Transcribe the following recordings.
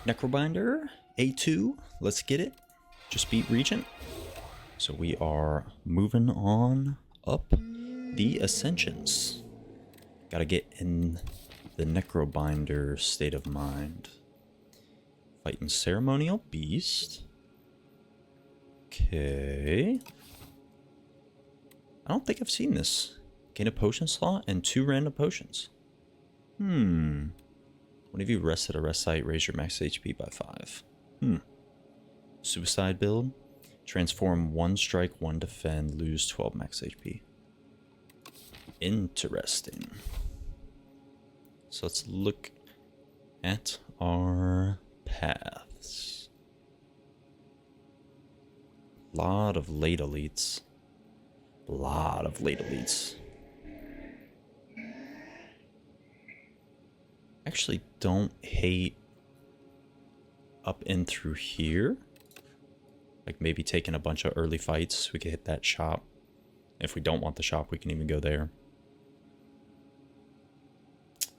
Necrobinder, A2, let's get it. Just beat Regent. So we are moving on up the Ascensions. Gotta get in the Necrobinder state of mind. Fighting Ceremonial Beast. Okay. I don't think I've seen this. Gain a potion slot and 2 random potions. When have you rested a rest site, raise your max HP by 5. Suicide build. Transform 1 strike, 1 defend, lose 12 max HP. Interesting. So let's look at our paths. Lot of late elites. Actually don't hate up in through here. Like maybe taking a bunch of early fights, we could hit that shop. If we don't want the shop, we can even go there.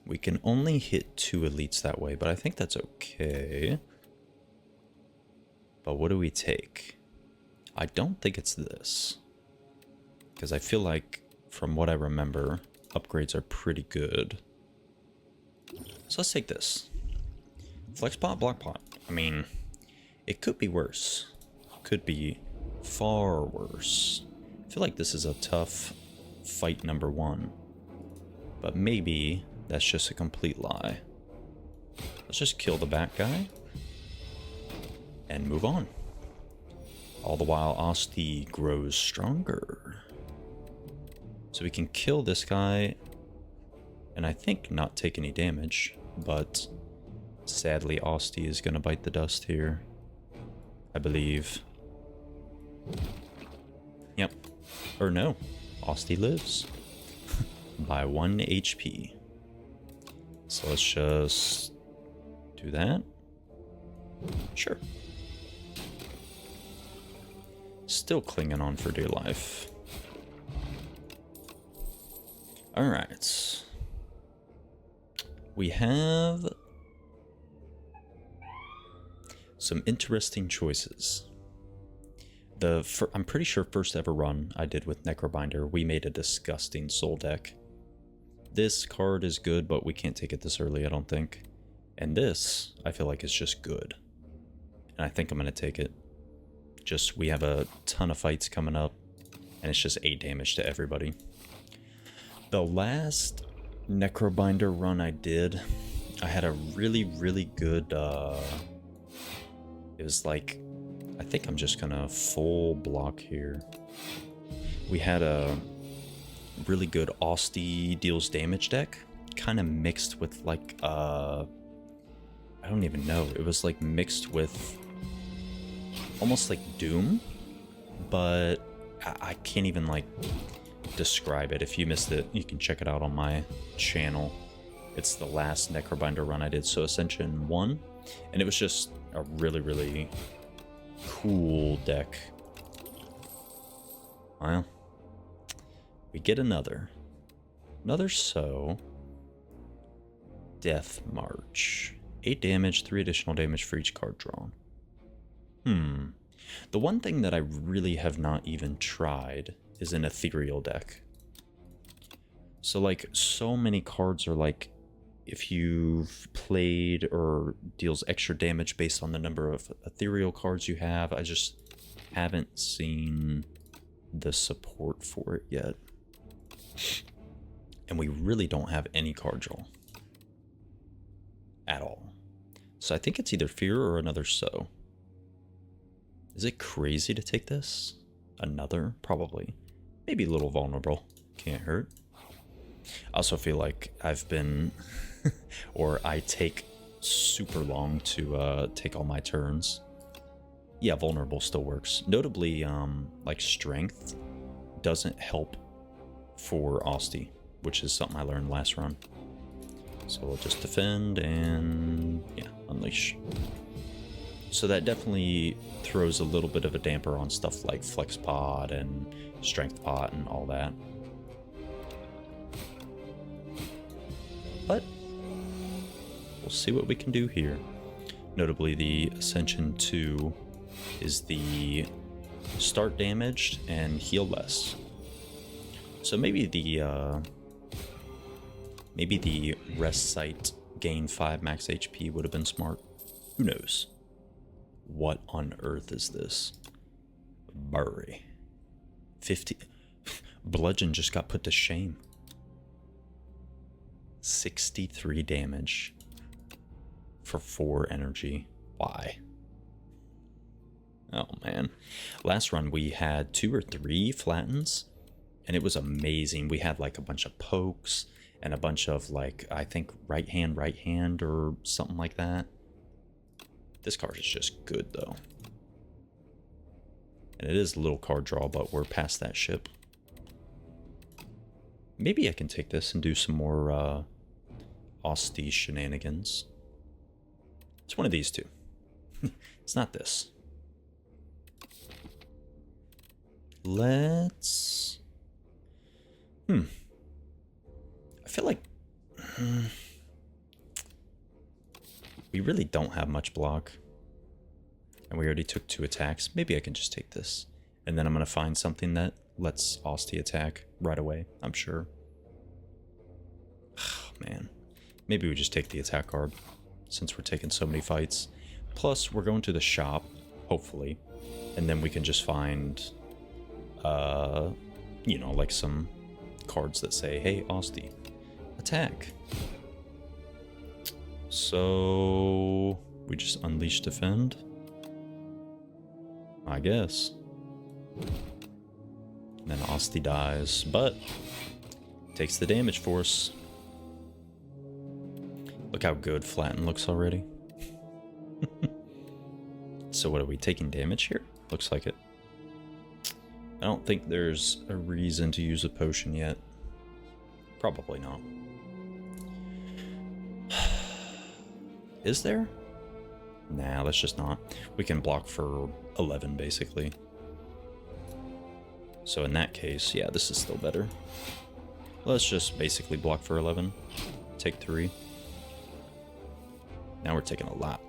We can only hit 2 elites that way, but I think that's okay. But what do we take? I don't think it's this. Because I feel like, from what I remember, upgrades are pretty good. So let's take this. Flex pot, block pot. I mean, it could be worse. Could be far worse. I feel like this is a tough fight number 1. But maybe that's just a complete lie. Let's just kill the bat guy. And move on. All the while Osty grows stronger. So we can kill this guy. And I think not take any damage. But sadly Osty is going to bite the dust here. I believe. Yep. Or no. Osty lives. By 1 HP. So let's just do that. Sure. Still clinging on for dear life. Alright. We have some interesting choices. I'm pretty sure first ever run I did with Necrobinder, we made a disgusting soul deck. This card is good, but we can't take it this early, I don't think. And this, I feel like, is just good. And I think I'm going to take it. Just, we have a ton of fights coming up, and it's just 8 damage to everybody. The last Necrobinder run I did, I had a really, really good, it was like, I think I'm just gonna full block here. We had a really good Osty deals damage deck, kind of mixed with like, I don't even know, it was like mixed with almost like Doom, but I can't even like describe it. If you missed it, you can check it out on my channel. It's the last Necrobinder run I did, so Ascension 1, and it was just a really, really cool deck. Well, we get another so Death March. 8 damage, 3 additional damage for each card drawn. The one thing that I really have not even tried is an ethereal deck. So like, so many cards are like, if you've played or deals extra damage based on the number of ethereal cards you have, I just haven't seen the support for it yet. And we really don't have any card draw at all. So I think it's either Fear or another So. Is it crazy to take this? Another? Probably. Maybe a little vulnerable. Can't hurt. I also feel like I've been... or I take super long to take all my turns. Yeah, vulnerable still works. Notably, like Strength doesn't help for Osty, which is something I learned last run. So we'll just defend and, yeah, Unleash. So that definitely throws a little bit of a damper on stuff like Flex Pod and Strength Pot and all that. But we'll see what we can do here. Notably, the Ascension 2 is the start damaged and heal less. So maybe the rest site gain 5 max HP would have been smart. Who knows? What on earth is this? Bury. 50. Bludgeon just got put to shame. 63 damage for 4 energy. Why? Oh man. Last run we had 2 or 3 flattens, and it was amazing. We had like a bunch of pokes and a bunch of like, I think right hand or something like that. This card is just good though. And it is a little card draw, but we're past that ship. Maybe I can take this and do some more Osty shenanigans. It's one of these two. It's not this. Let's... I feel like... we really don't have much block. And we already took 2 attacks. Maybe I can just take this. And then I'm going to find something that lets Osty attack right away, I'm sure. Oh, man. Maybe we just take the attack card, since we're taking so many fights. Plus, we're going to the shop, hopefully. And then we can just find, you know, like some cards that say, hey, Osty, attack. So, we just unleash defend? I guess. And then Osty dies, but takes the damage for us. Look how good Flatten looks already. So what, are we taking damage here? Looks like it. I don't think there's a reason to use a potion yet. Probably not. Is there? Nah, let's just not. We can block for 11, basically. So in that case, yeah, this is still better. Let's just basically block for 11. Take 3. Now we're taking a lot.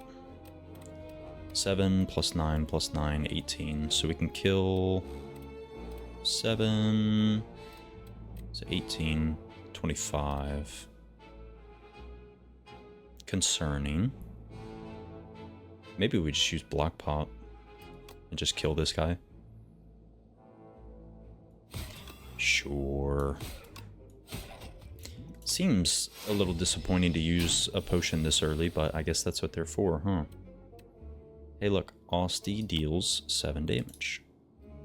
7 plus 9 plus 9, 18. So we can kill 7. So 18, 25. Concerning. Maybe we just use block pop and just kill this guy. Sure. Seems a little disappointing to use a potion this early, but I guess that's what they're for, huh? Hey look, Osty deals 7 damage.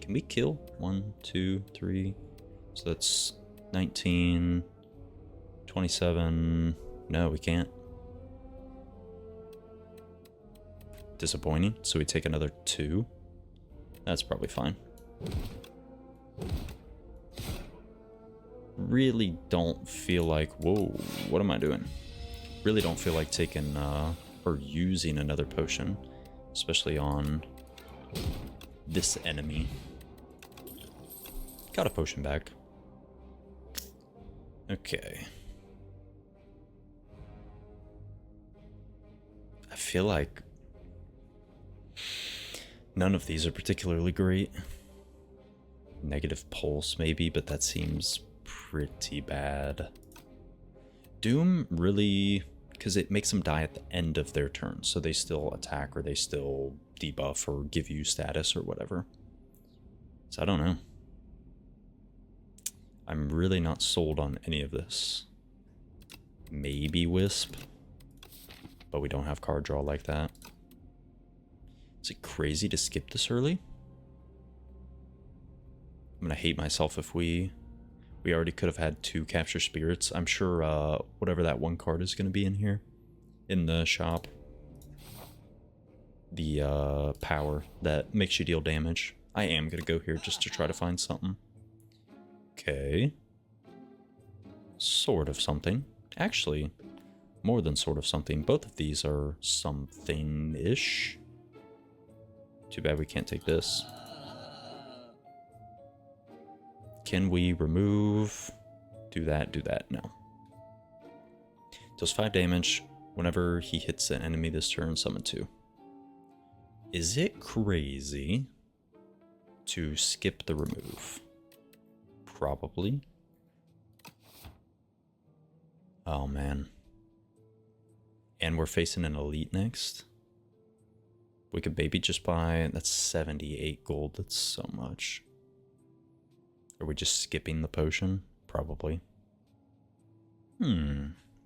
Can we kill? 1, 2, 3. So that's 19, 27. No, we can't. Disappointing. So we take another 2. That's probably fine. Really don't feel like... Whoa, what am I doing? Really don't feel like taking or using another potion, especially on this enemy. Got a potion back. Okay. I feel like none of these are particularly great. Negative pulse maybe, but that seems pretty bad. Doom really, because it makes them die at the end of their turn, so they still attack or they still debuff or give you status or whatever. So I don't know. I'm really not sold on any of this. Maybe Wisp, but we don't have card draw like that. Is it crazy to skip this early? I'm gonna hate myself if we already could have had 2 capture spirits. I'm sure whatever that one card is gonna be in here in the shop, the power that makes you deal damage. I am gonna go here just to try to find something. Okay. Sort of something. Actually, more than sort of something. Both of these are something-ish. Too bad we can't take this. Can we remove... Do that, no. Does 5 damage. Whenever he hits an enemy this turn, summon 2. Is it crazy to skip the remove? Probably. Oh man. And we're facing an elite next. We could maybe just buy, that's 78 gold, that's so much. Are we just skipping the potion? Probably.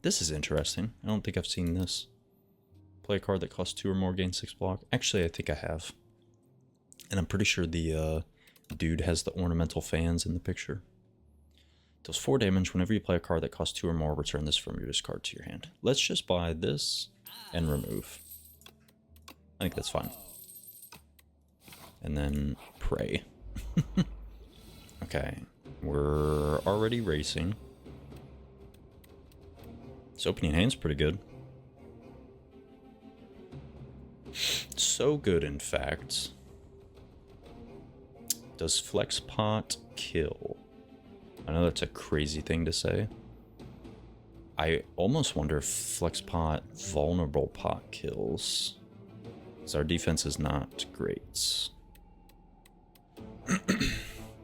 This is interesting. I don't think I've seen this. Play a card that costs 2 or more, gain 6 block. Actually, I think I have. And I'm pretty sure the dude has the ornamental fans in the picture. Deals 4 damage whenever you play a card that costs 2 or more, return this from your discard to your hand. Let's just buy this and remove. I think that's fine. And then pray. Okay, we're already racing. This opening hand's pretty good. So good, in fact. Does Flex Pot kill? I know that's a crazy thing to say. I almost wonder if Flex Pot Vulnerable Pot kills. Because our defense is not great.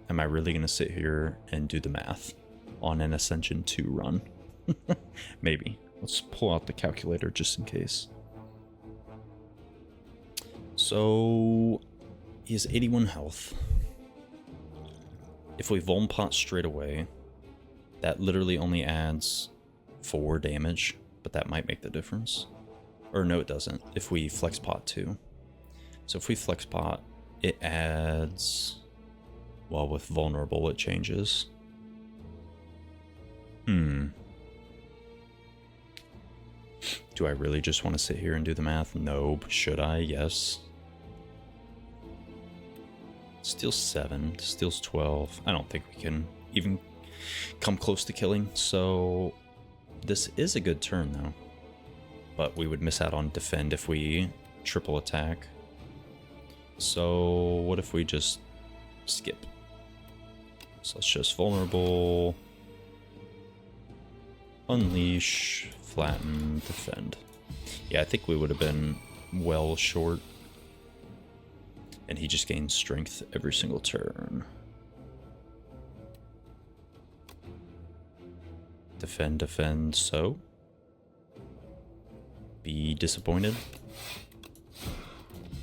Am I really going to sit here and do the math on an Ascension 2 run? Maybe. Let's pull out the calculator just in case. So, he has 81 health. If we Vuln Pot straight away, that literally only adds 4 damage, but that might make the difference. Or no, it doesn't, if we Flex Pot too. So if we Flex Pot, it adds... Well, with Vulnerable, it changes. Do I really just want to sit here and do the math? No. Should I? Yes. Steals 7. Steals 12. I don't think we can even come close to killing. So this is a good turn, though. But we would miss out on defend if we triple attack. So what if we just skip? So let's just vulnerable, unleash, flatten, defend. Yeah, I think we would have been well short. And he just gains strength every single turn. Defend, defend, so. Be disappointed?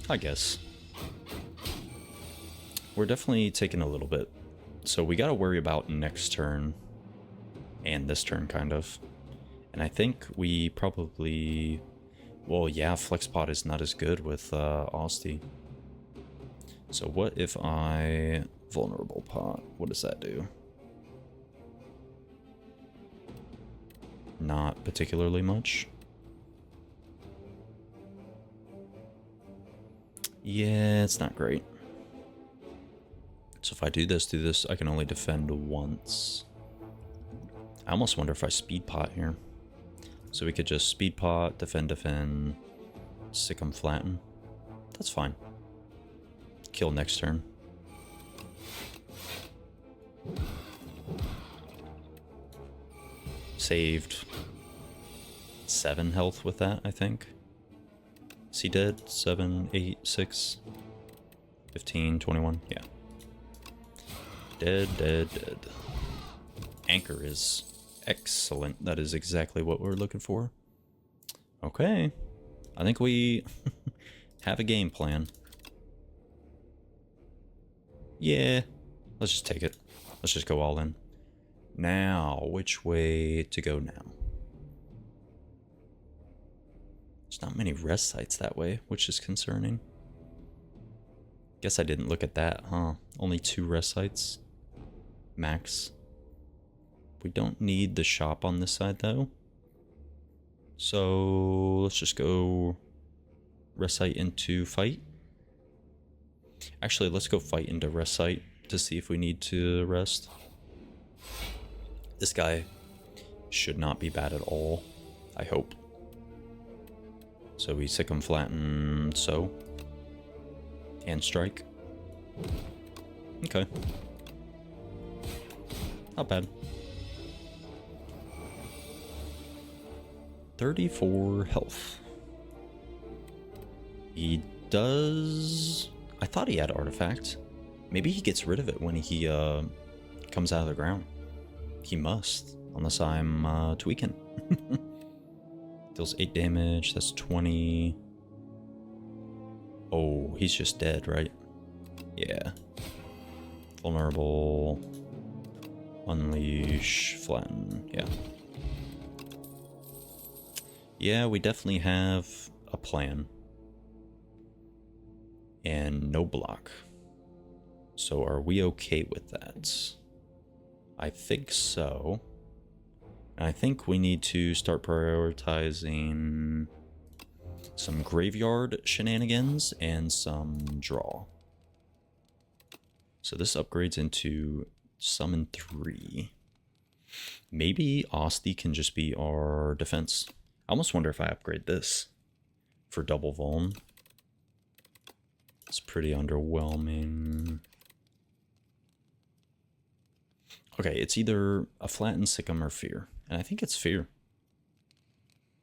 I guess. We're definitely taking a little bit. So we gotta worry about next turn. And this turn, kind of. And I think we probably... Well, yeah, Flexpot is not as good with Osty. So what if I vulnerable pot? What does that do? Not particularly much. Yeah, it's not great. So if I do this, I can only defend once. I almost wonder if I speed pot here. So we could just speed pot, defend, sick 'em, flatten. That's fine. Kill next turn. Saved 7 health with that, I think. Is he dead? 7, 8, 6, 15, 21. Yeah. Dead, dead, dead. Anchor is excellent. That is exactly what we're looking for. Okay. I think we have a game plan. Yeah. Let's just take it. Let's just go all in. Now, which way to go now? There's not many rest sites that way, which is concerning. Guess I didn't look at that, huh? Only 2 rest sites. Max. We don't need the shop on this side, though. So, let's just go rest site into fight. Actually, let's go fight into rest site to see if we need to rest. This guy should not be bad at all, I hope. So we sick him, flatten, so. And strike. Okay. Not bad. 34 health. He does... I thought he had Artifact. Maybe he gets rid of it when he comes out of the ground. He must, unless I'm tweaking. Deals 8 damage, that's 20. Oh, he's just dead, right? Yeah. Vulnerable. Unleash. Flatten. Yeah. Yeah, we definitely have a plan. And no block. So are we okay with that? I think so. And I think we need to start prioritizing some graveyard shenanigans and some draw. So this upgrades into summon 3. Maybe Osty can just be our defense. I almost wonder if I upgrade this for double vuln. It's pretty underwhelming. Okay, it's either a flattened Sikkim or Fear. And I think it's Fear.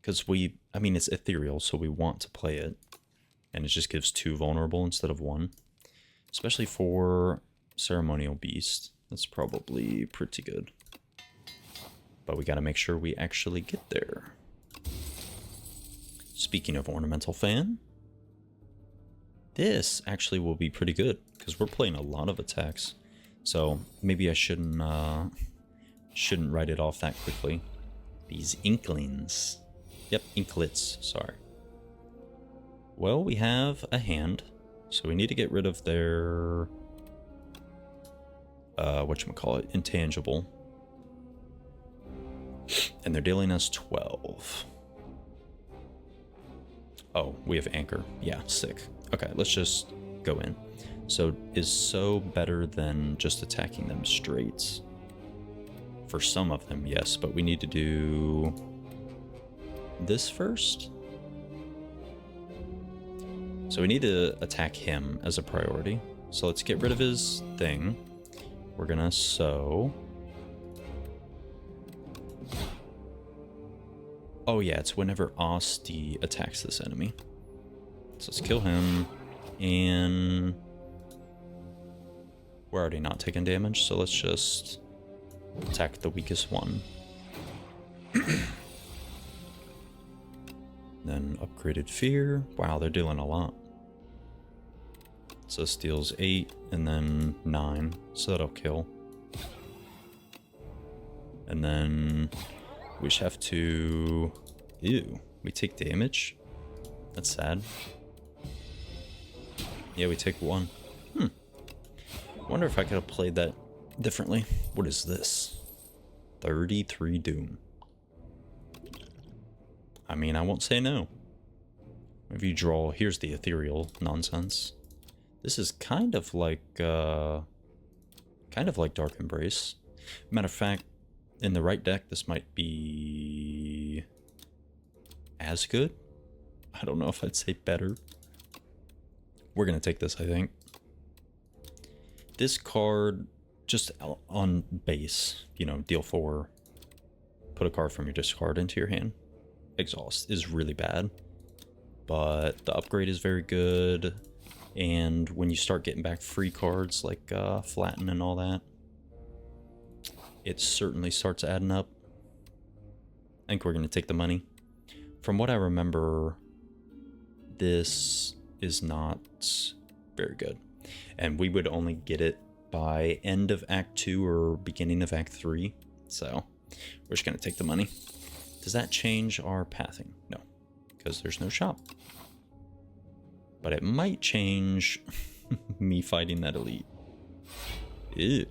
Because I mean, it's ethereal, so we want to play it. And it just gives 2 vulnerable instead of 1. Especially for Ceremonial Beast. That's probably pretty good. But we gotta make sure we actually get there. Speaking of Ornamental Fan, this actually will be pretty good, because we're playing a lot of attacks. So maybe I shouldn't write it off that quickly. These Inklings. Yep, Inklets, sorry. Well, we have a hand, so we need to get rid of their whatchamacallit, intangible. And they're dealing us 12. Oh, we have Anchor. Yeah, sick. Okay, let's just go in. So, is so better than just attacking them straight? For some of them, yes, but we need to do this first. So we need to attack him as a priority. So let's get rid of his thing. We're gonna sow. Oh yeah, it's whenever Osty attacks this enemy. So let's kill him. And we're already not taking damage, so let's just attack the weakest one. Then upgraded Fear. Wow, they're dealing a lot. So this deals 8 and then 9, so that'll kill. And then we just have to... Ew, we take damage? That's sad. Yeah, we take 1. Wonder if I could have played that differently. What is this? 33 Doom. I mean, I won't say no. If you draw... Here's the ethereal nonsense. This is kind of like Dark Embrace. Matter of fact, in the right deck, this might be as good. I don't know if I'd say better. We're gonna take this, I think. This card, just on base, you know, deal 4, put a card from your discard into your hand. Exhaust is really bad, but the upgrade is very good. And when you start getting back free cards like Flatten and all that, it certainly starts adding up. I think we're going to take the money. From what I remember, this is not very good. And we would only get it by end of Act 2 or beginning of Act 3. So we're just going to take the money. Does that change our pathing? No, because there's no shop. But it might change me fighting that elite. Ew.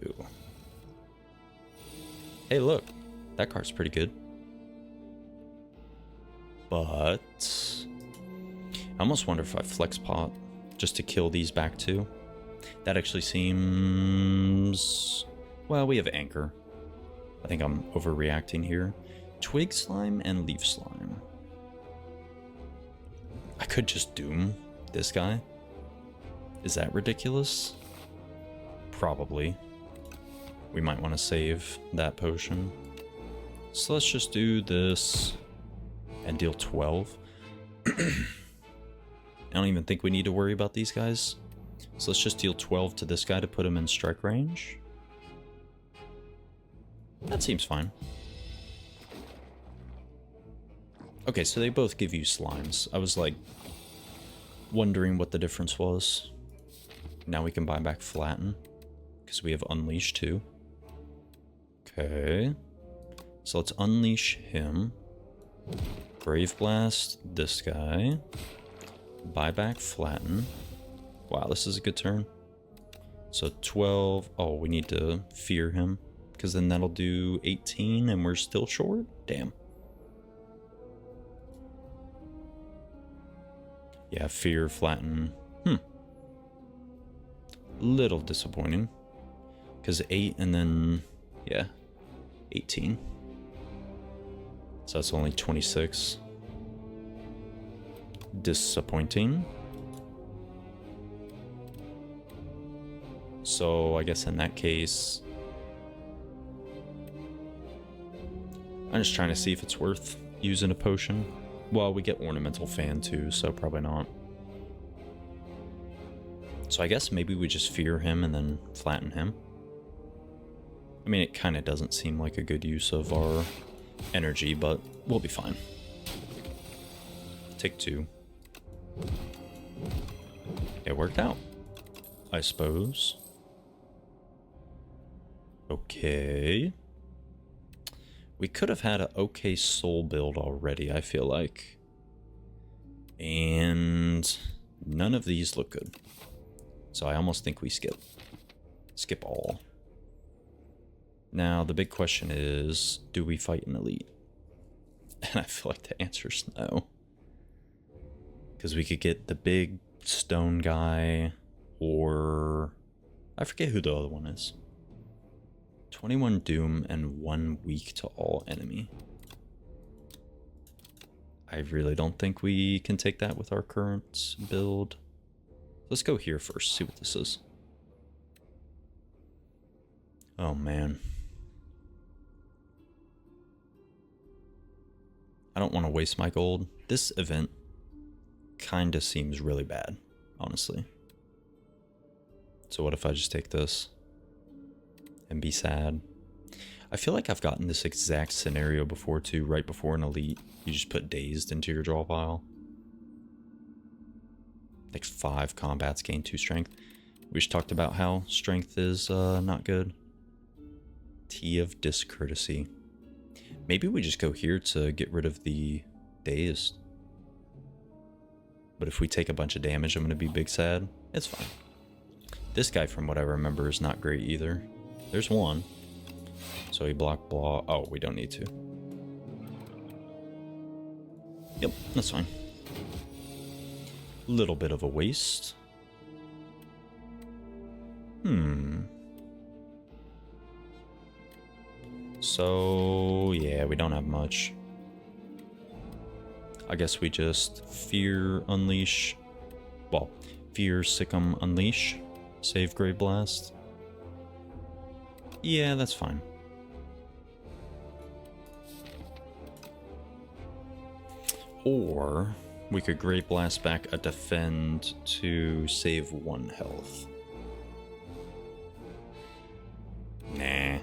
Hey, look. That card's pretty good. But I almost wonder if I flex pot just to kill these back too. That actually seems... Well, we have Anchor. I think I'm overreacting here. Twig Slime and Leaf Slime. I could just Doom this guy. Is that ridiculous? Probably. We might want to save that potion. So let's just do this. and deal 12. I don't even think we need to worry about these guys. So let's just deal 12 to this guy to put him in strike range. That seems fine. Okay, so they both give you slimes. I was like wondering what the difference was. Now we can buy back Flatten because we have Unleash too. Okay. So let's unleash him. Brave Blast this guy. Buy back Flatten. Wow, this is a good turn. So 12. Oh, we need to fear him because then that'll do 18 and we're still short? Damn. Yeah, fear, Flatten. Little disappointing. Because 8 and then, yeah, 18. So that's only 26. Disappointing. So I guess in that case, I'm just trying to see if it's worth using a potion. Well, we get Ornamental Fan too, so probably not. So I guess maybe we just fear him and then flatten him. I mean, it kind of doesn't seem like a good use of our energy, but we'll be fine. Take 2. It worked out, I suppose. Okay. We could have had an okay soul build already, I feel like. And none of these look good. So I almost think we skip. Skip all. Now, the big question is, do we fight an elite? And I feel like the answer is no. Because we could get the big stone guy, or I forget who the other one is. 21 doom and 1 weak to all enemy. I really don't think we can take that with our current build. Let's go here first, see what this is. Oh man. I don't want to waste my gold. This event kinda seems really bad, honestly. So what if I just take this and be sad? I feel like I've gotten this exact scenario before too, right before an elite. You just put Dazed into your draw pile. Like 5 combats, gain 2 strength. We just talked about how strength is not good. Tea of Discourtesy. Maybe we just go here to get rid of the Dazed. But if we take a bunch of damage, I'm going to be big sad. It's fine. This guy, from what I remember, is not great either. There's one. So he blocked blah. Oh, we don't need to. Yep, that's fine. Little bit of a waste. So, yeah, we don't have much. I guess we just fear, unleash. Well, fear, Sikkim, unleash. Save Grave Blast. Yeah, that's fine. Or we could Grave Blast back a defend to save 1 health. Nah.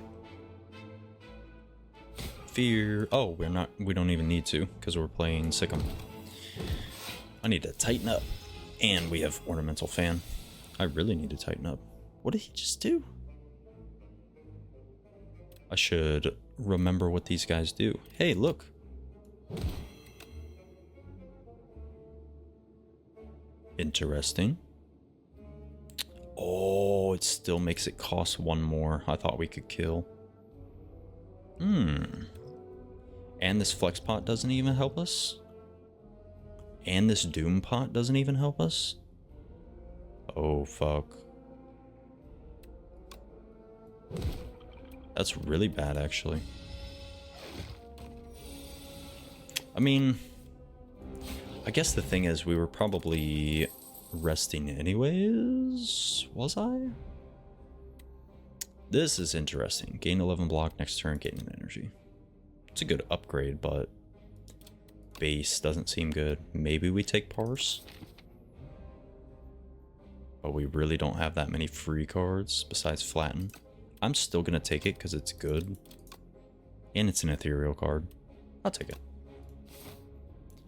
Fear. Oh, we don't even need to because we're playing Sikkim. I need to tighten up. And we have Ornamental Fan. I really need to tighten up. What did he just do? I should remember what these guys do. Hey, look. Interesting. Oh, it still makes it cost 1 more. I thought we could kill. And this Flex Pot doesn't even help us? And this Doom Pot doesn't even help us? Oh, fuck. That's really bad, actually. I mean, I guess the thing is we were probably resting anyways, was I? This is interesting. Gain 11 block next turn, gain an energy. It's a good upgrade, but base doesn't seem good. Maybe we take Parse? But we really don't have that many free cards besides Flatten. I'm still gonna take it because it's good. And it's an ethereal card. I'll take it.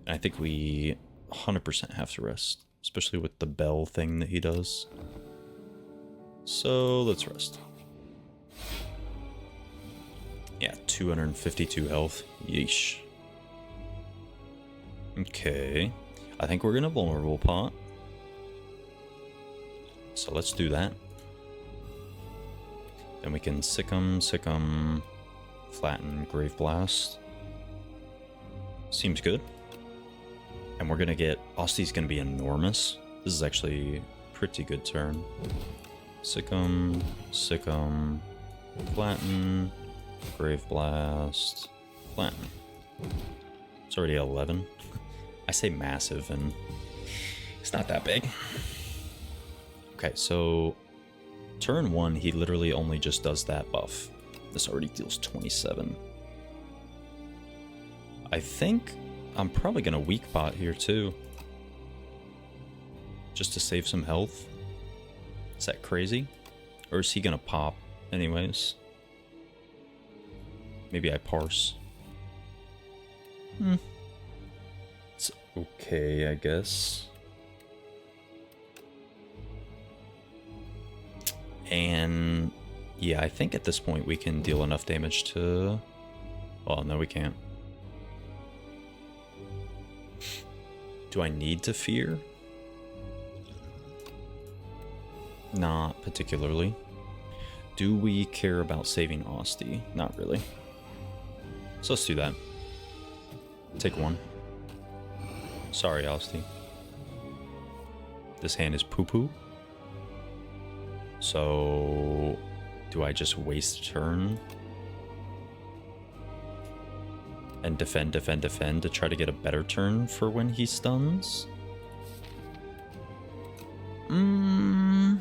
And I think we 100% have to rest. Especially with the bell thing that he does. So let's rest. Yeah, 252 health. Yeesh. Okay. I think we're gonna vulnerable pot. So let's do that. Then we can sick 'em, flatten, grave blast. Seems good. And we're gonna get... Osty's gonna be enormous. This is actually a pretty good turn. Sick 'em, flatten, grave blast, flatten. It's already 11. I say massive and it's not that big. Okay, so turn 1, he literally only just does that buff. This already deals 27. I think I'm probably gonna weak bot here too. Just to save some health. Is that crazy? Or is he gonna pop anyways? Maybe I parse. It's okay, I guess. And yeah, I think at this point we can deal enough damage to... Well, no, we can't. Do I need to fear? Not particularly. Do we care about saving Osty? Not really. So let's do that. Take 1. Sorry, Osty. This hand is poo-poo. So... do I just waste a turn? And defend to try to get a better turn for when he stuns? And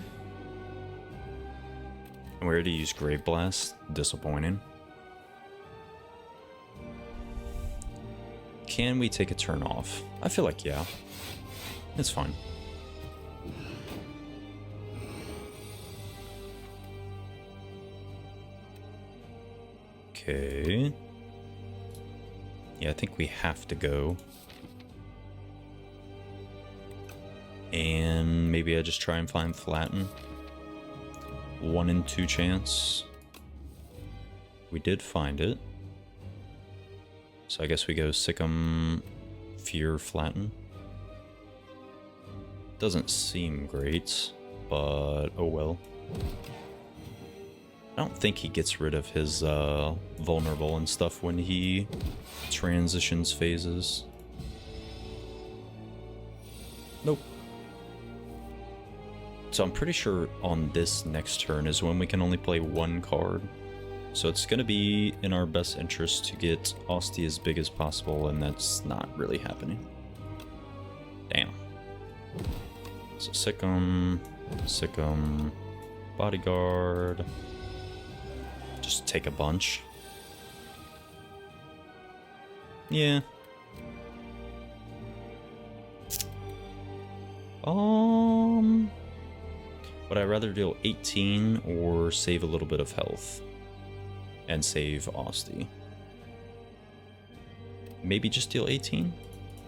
we already used Grave Blast. Disappointing. Can we take a turn off? I feel like yeah. It's fine. Okay. Yeah, I think we have to go. And maybe I just try and find Flatten. 1 in 2 chance. We did find it. So I guess we go Sick'em, Fear, Flatten. Doesn't seem great, but oh well. I don't think he gets rid of his vulnerable and stuff when he transitions phases. Nope. So I'm pretty sure on this next turn is when we can only play 1 card. So it's going to be in our best interest to get Osty as big as possible, and that's not really happening. Damn. So Sick'em, Bodyguard. Just take a bunch. Yeah. Would I rather deal 18 or save a little bit of health? And save Osty. Maybe just deal 18?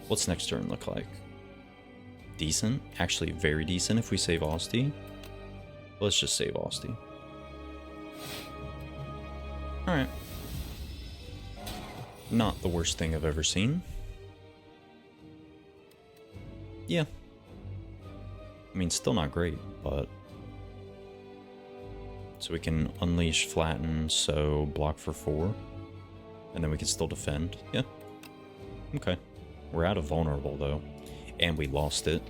What's next turn look like? Decent? Actually very decent if we save Osty. Let's just save Osty. Alright. Not the worst thing I've ever seen. Yeah. I mean, still not great, but... So we can unleash, flatten, so block for 4. And then we can still defend. Yeah. Okay. We're out of vulnerable, though. And we lost it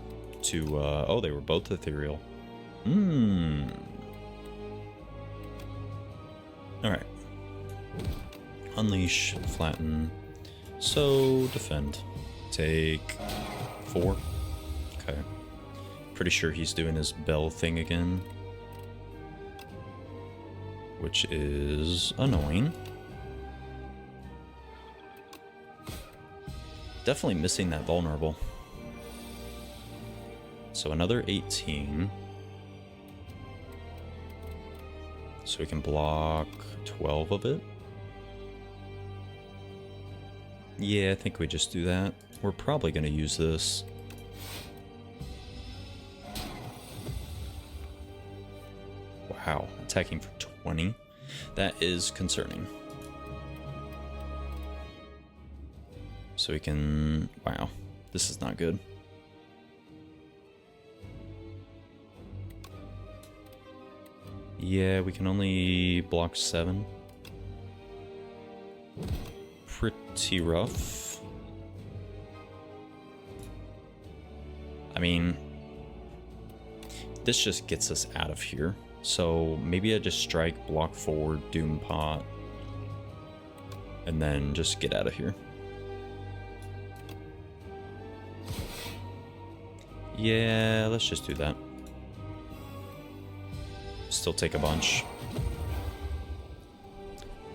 to, oh, they were both ethereal. Alright. Unleash, flatten, so defend. Take 4. Okay. Pretty sure he's doing his bell thing again. Which is annoying. Definitely missing that vulnerable. So another 18. So we can block 12 of it. Yeah, I think we just do that. We're probably going to use this. Wow, attacking for 20. That is concerning. So we can... Wow, this is not good. Yeah, we can only block 7. Pretty rough. I mean, this just gets us out of here. So maybe I just strike, block forward, Doom Pot, and then just get out of here. Yeah, let's just do that. Still take a bunch.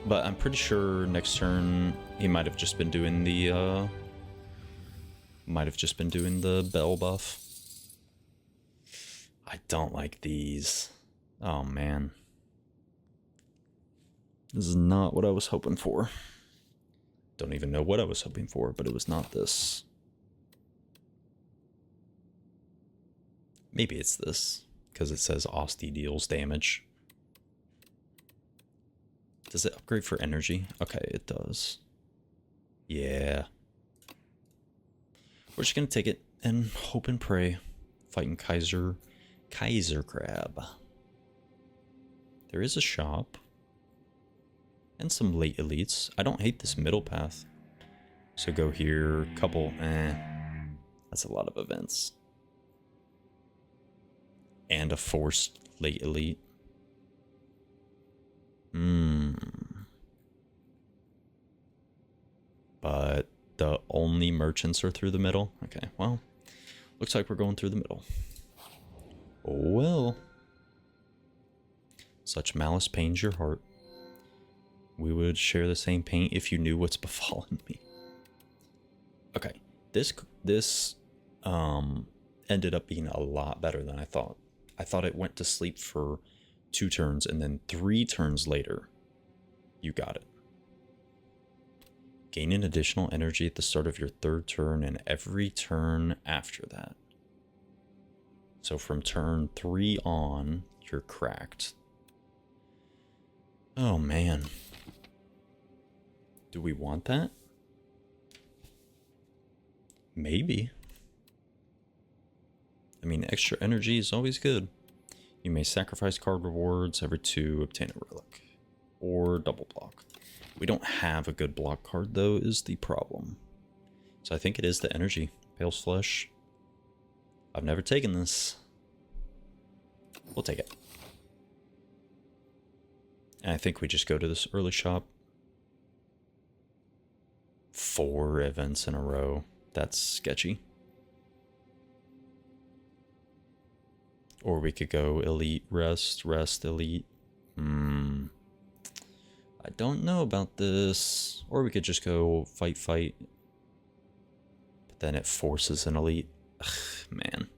But I'm pretty sure next turn he might have just been doing the bell buff. I don't like these. Oh man. This is not what I was hoping for. Don't even know what I was hoping for, but it was not this. Maybe it's this, because it says Osty deals damage. Does it upgrade for energy? Okay, it does. Yeah. We're just gonna take it and hope and pray. Fighting Kaiser Crab. There is a shop. And some late elites. I don't hate this middle path. So go here, couple, that's a lot of events. And a forced late elite. But the only merchants are through the middle? Okay, well, looks like we're going through the middle. Oh well. Such malice pains your heart. We would share the same pain if you knew what's befallen me. Okay, this ended up being a lot better than I thought. I thought it went to sleep for 2 turns, and then 3 turns later, you got it. Gain an additional energy at the start of your 3rd turn and every turn after that. So from turn 3 on, you're cracked. Oh man. Do we want that? Maybe. I mean, extra energy is always good. You may sacrifice card rewards every 2, obtain a relic. Or double block. We don't have a good block card, though, is the problem. So I think it is the energy. Pale's Flesh. I've never taken this. We'll take it. And I think we just go to this early shop. 4 events in a row. That's sketchy. Or we could go elite, rest, elite. I don't know about this. Or we could just go fight. But then it forces an elite. Ugh, man.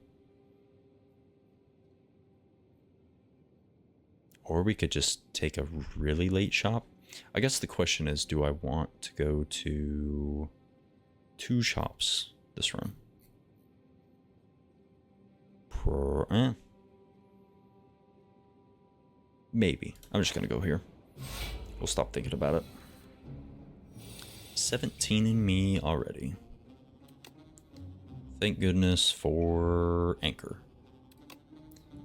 Or we could just take a really late shop. I guess the question is, do I want to go to 2 shops this run? Maybe. I'm just going to go here. We'll stop thinking about it. 17 in me already. Thank goodness for Anchor.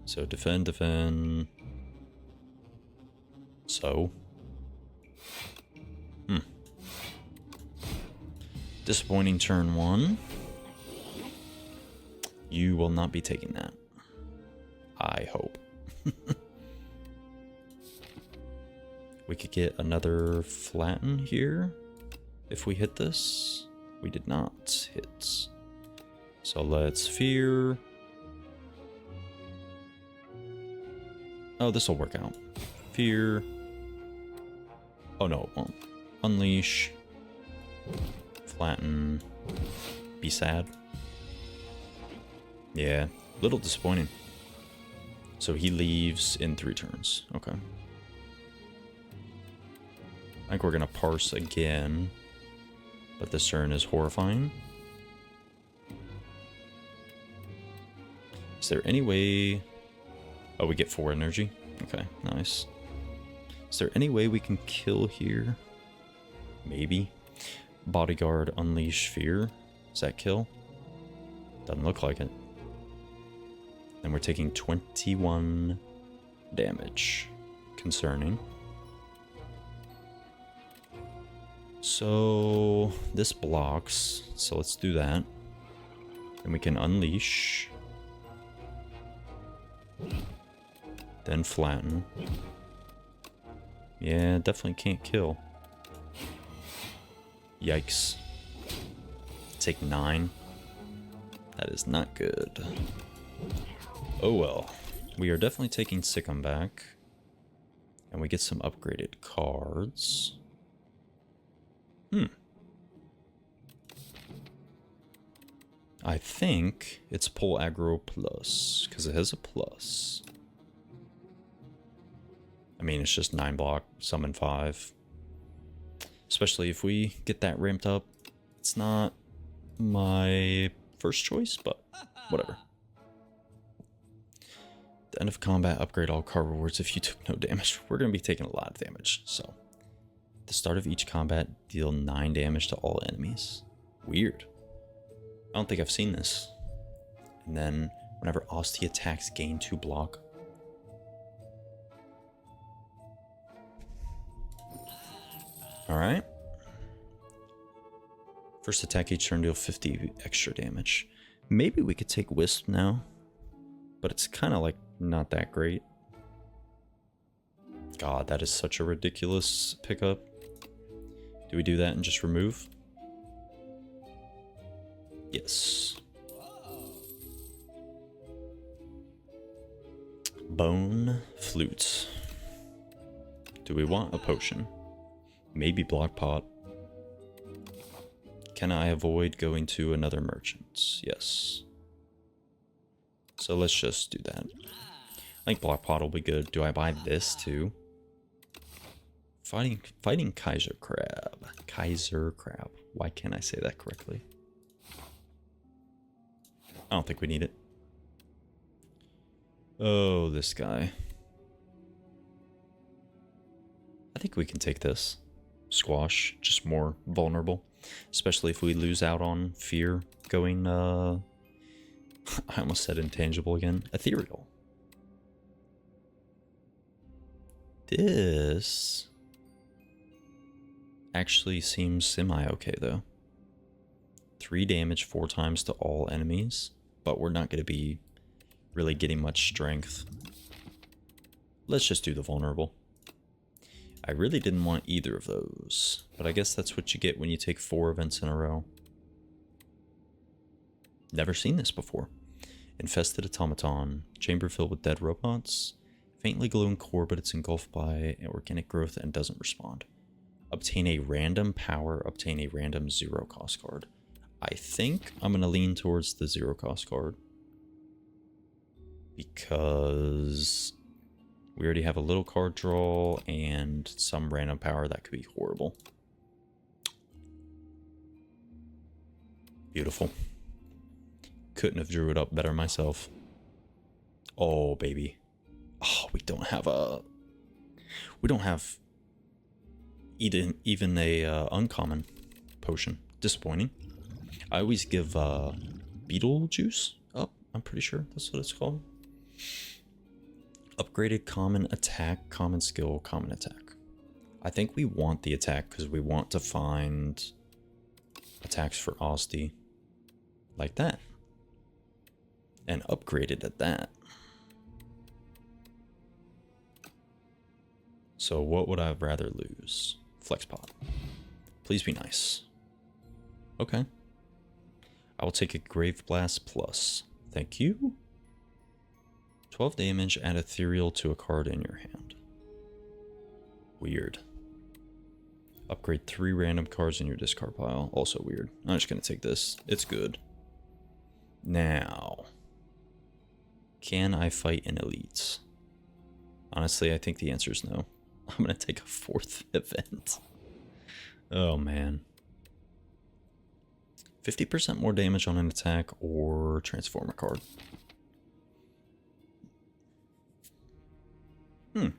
So defend. So. Disappointing turn 1. You will not be taking that. I hope. We could get another flatten here if we hit this. We did not hit. So let's fear. Oh, this will work out. Fear. Oh no, it won't. Unleash. Flatten. be sad. Yeah, little disappointing. So he leaves in 3 turns. Okay. I think we're gonna parse again, but this turn is horrifying. Is there any way... Oh, we get 4 energy? Okay, nice. Is there any way we can kill here? Maybe. Bodyguard, Unleash Fear. Does that kill? Doesn't look like it. And we're taking 21 damage. Concerning. So this blocks, so let's do that. Then we can unleash. Then flatten. Yeah, definitely can't kill. Yikes. Take 9. That is not good. Oh well. We are definitely taking Sikkim back. And we get some upgraded cards. I think it's pull aggro plus, because it has a plus. I mean, it's just 9 block, summon 5. Especially if we get that ramped up. It's not my first choice, but whatever. The end of combat, upgrade all card rewards if you took no damage. We're going to be taking a lot of damage, so. At the start of each combat, deal 9 damage to all enemies. Weird. I don't think I've seen this. And then, whenever Osty attacks, gain 2 block. Alright. First attack each turn, deal 50 extra damage. Maybe we could take Wisp now. But it's kind of like not that great. God, that is such a ridiculous pickup. Do we do that and just remove? Yes. Bone Flute. Do we want a potion? Maybe Block Pot. Can I avoid going to another merchant? Yes. So let's just do that. I think Block Pot will be good. Do I buy this too? Fighting Kaiser Crab. Kaiser Crab. Why can't I say that correctly? I don't think we need it. Oh, this guy. I think we can take this. Squash. Just more vulnerable. Especially if we lose out on fear going, I almost said intangible again. Ethereal. This actually seems semi-okay, though. 3 damage 4 times to all enemies, but we're not going to be really getting much strength. Let's just do the vulnerable. I really didn't want either of those, but I guess that's what you get when you take 4 events in a row. Never seen this before. Infested automaton, chamber filled with dead robots, faintly glowing core, but it's engulfed by organic growth and doesn't respond. Obtain a random power, obtain a random 0 cost card. I think I'm going to lean towards the 0 cost card. Because we already have a little card draw and some random power that could be horrible. Beautiful. Couldn't have drew it up better myself. Oh, baby. Oh, we don't have even a uncommon potion. Disappointing. I always give beetle juice up. I'm pretty sure that's what it's called. Upgraded common attack, common skill, common attack. I think we want the attack because we want to find attacks for Osty like that. And upgraded at that. So what would I rather lose? Flex pot. Please be nice. Okay. I will take a Grave Blast plus. Thank you. 12 damage, add ethereal to a card in your hand. Weird. Upgrade 3 random cards in your discard pile. Also weird. I'm just going to take this. It's good. Now, can I fight in elites? Honestly, I think the answer is no. I'm going to take a 4th event. Oh, man. 50% more damage on an attack or transform a card. I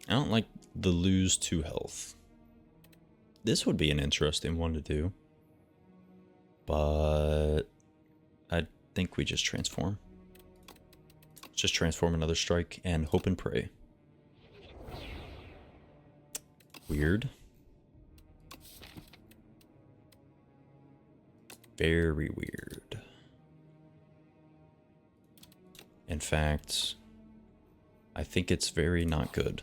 don't like the lose 2 health. This would be an interesting one to do. But I think we just transform. Just transform another strike and hope and pray. Weird. Very weird. In fact, I think it's very not good.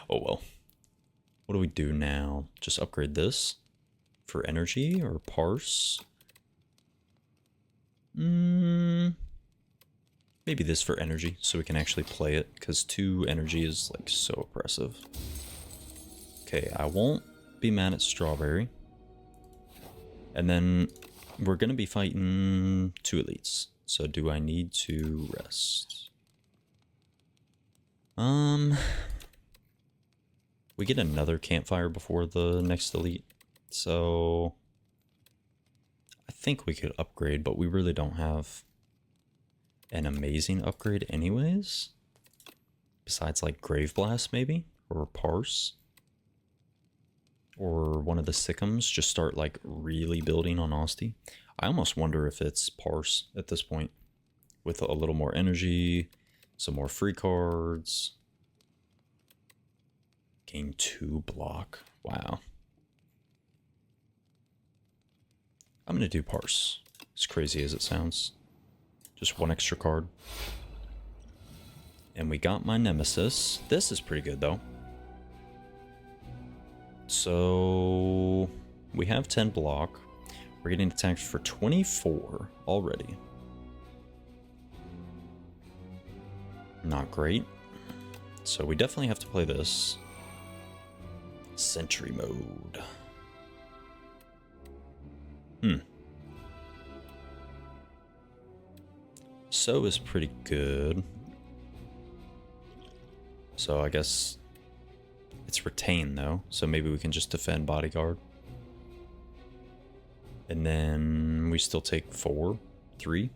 Oh well. What do we do now? Just upgrade this for energy or parse? Maybe this for energy so we can actually play it, because 2 energy is like so oppressive. Okay, I won't be mad at Strawberry. And then we're going to be fighting 2 elites. So do I need to rest? We get another campfire before the next elite. So I think we could upgrade, but we really don't have an amazing upgrade anyways. Besides like Grave Blast maybe, or Parse. Or one of the Sycoms, just start like really building on Osty. I almost wonder if it's Parse at this point. With a little more energy, some more free cards. Gain 2 block. Wow. I'm gonna do Parse. As crazy as it sounds. Just 1 extra card. And we got my Nemesis. This is pretty good though. So we have 10 block. We're getting attacked for 24 already. Not great. So we definitely have to play this. Sentry mode. So is pretty good. So I guess it's retain though, so maybe we can just defend bodyguard. And then we still take 4, 3.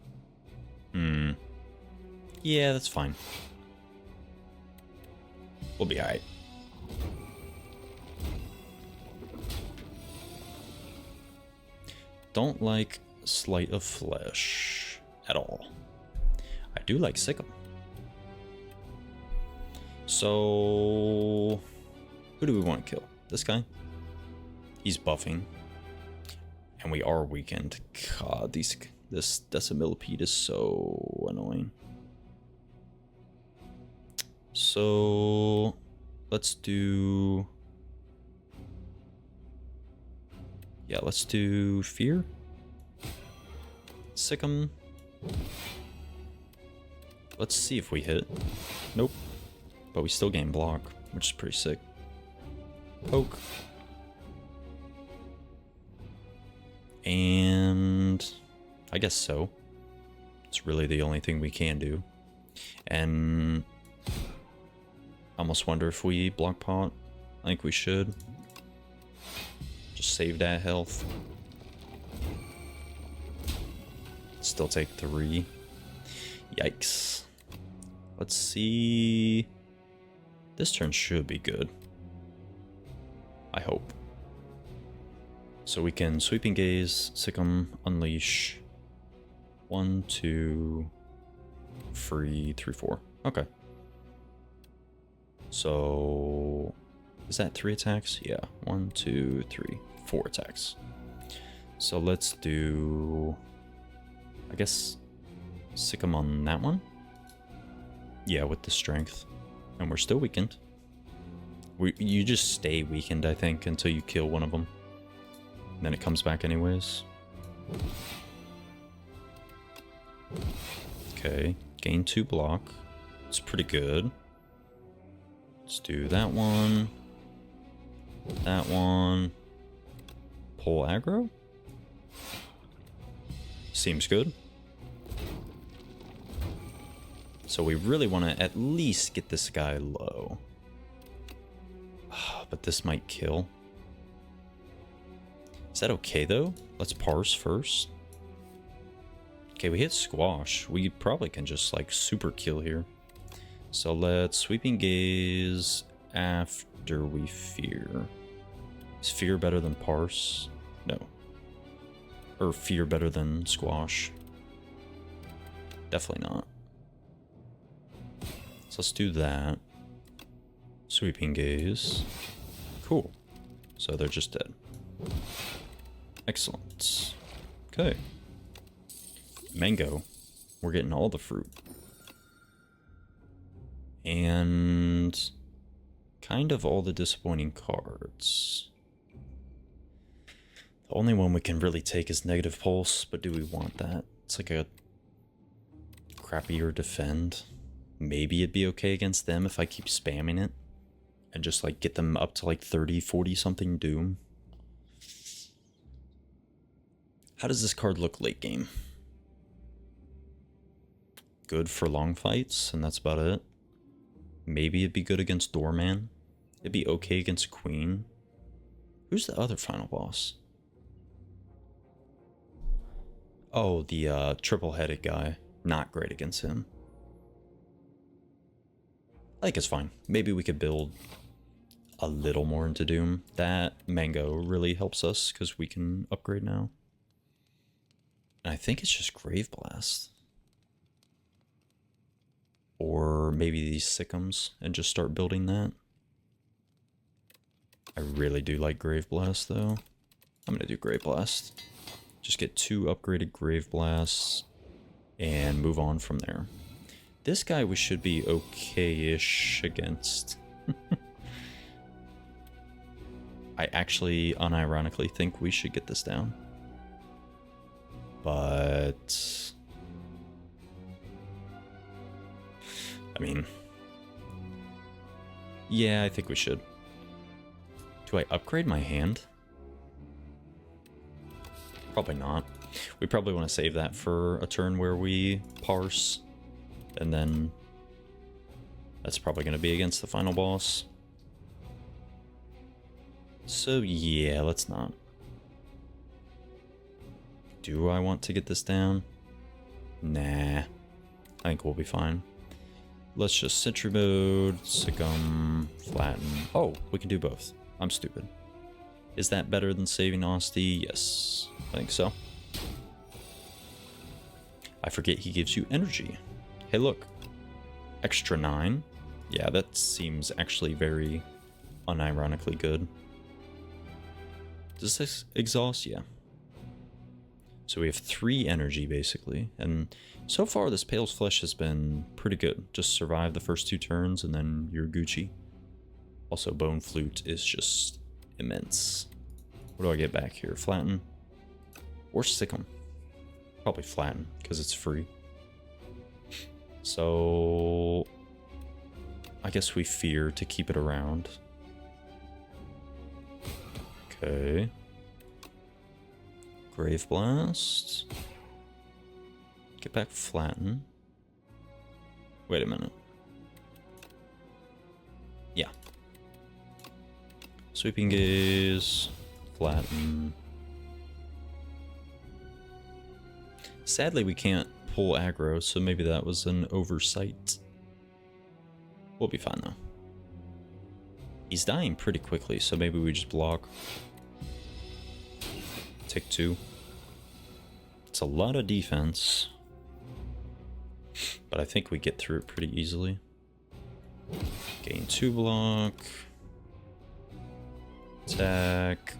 Yeah, that's fine. We'll be alright. Don't like Sleight of Flesh at all. I do like Sycam. So who do we want to kill? This guy? He's buffing. And we are weakened. God, this Decimillipede is so annoying. So let's do... Yeah, let's do Fear. Sycam. Let's see if we hit. Nope. But we still gain block, which is pretty sick. Poke. And I guess so. It's really the only thing we can do. And I almost wonder if we block pot. I think we should. Just save that health. Still take 3. Yikes. Let's see. This turn should be good. I hope. So we can Sweeping Gaze, Sycam, Unleash. 1, 2, free, 3, 4. Okay. So is that 3 attacks? Yeah. 1, 2, 3, 4 attacks. So let's do, I guess, Sycam on that one. Yeah, with the strength. And we're still weakened. You just stay weakened, I think, until you kill one of them. And then it comes back anyways. Okay, gain 2 block. It's pretty good. Let's do that one. That one. Pull aggro? Seems good. So we really want to at least get this guy low. But this might kill. Is that okay though? Let's parse first. Okay, we hit squash. We probably can just like super kill here. So let's sweeping gaze after we fear. Is fear better than parse? No. Or fear better than squash? Definitely not. So let's do that. Sweeping gaze. Cool. So they're just dead. Excellent. Okay. Mango. We're getting all the fruit. And kind of all the disappointing cards. The only one we can really take is negative pulse, but do we want that? It's like a crappier defend. Maybe it'd be okay against them if I keep spamming it and just like get them up to like 30, 40 something doom. How does this card look late game? Good for long fights, and that's about it. Maybe it'd be good against Doorman. It'd be okay against Queen. Who's the other final boss? Oh, the triple-headed guy. Not great against him. I think it's fine. Maybe we could build a little more into Doom. That Mango really helps us because we can upgrade now. And I think it's just Grave Blast. Or maybe these Sickums and just start building that. I really do like Grave Blast though. I'm gonna do Grave Blast. Just get 2 upgraded Grave Blasts and move on from there. This guy we should be okay-ish against. I actually unironically think we should get this down. But I mean, yeah, I think we should. Do I upgrade my hand? Probably not. We probably want to save that for a turn where we parse. And then that's probably going to be against the final boss. So yeah, let's not. Do I want to get this down? Nah. I think we'll be fine. Let's just Sentry Mode, Sick'em, Flatten. Oh, we can do both. I'm stupid. Is that better than saving Osty? Yes, I think so. I forget he gives you energy. Hey, look. Extra 9. Yeah, that seems actually very unironically good. Does this exhaust? Yeah. So we have 3 energy, basically. And so far, this Pale's Flesh has been pretty good. Just survive the first 2 turns, and then you're Gucci. Also, Bone Flute is just immense. What do I get back here? Flatten? Or Sick'em? Probably Flatten, because it's free. So I guess we fear to keep it around. Okay. Grave Blast. Get back Flatten. Wait a minute. Yeah. Sweeping Gaze. Flatten. Sadly, we can't pull aggro, so maybe that was an oversight. We'll be fine, though. He's dying pretty quickly, so maybe we just block. Take 2. It's a lot of defense, but I think we get through it pretty easily. Gain 2 block. Attack.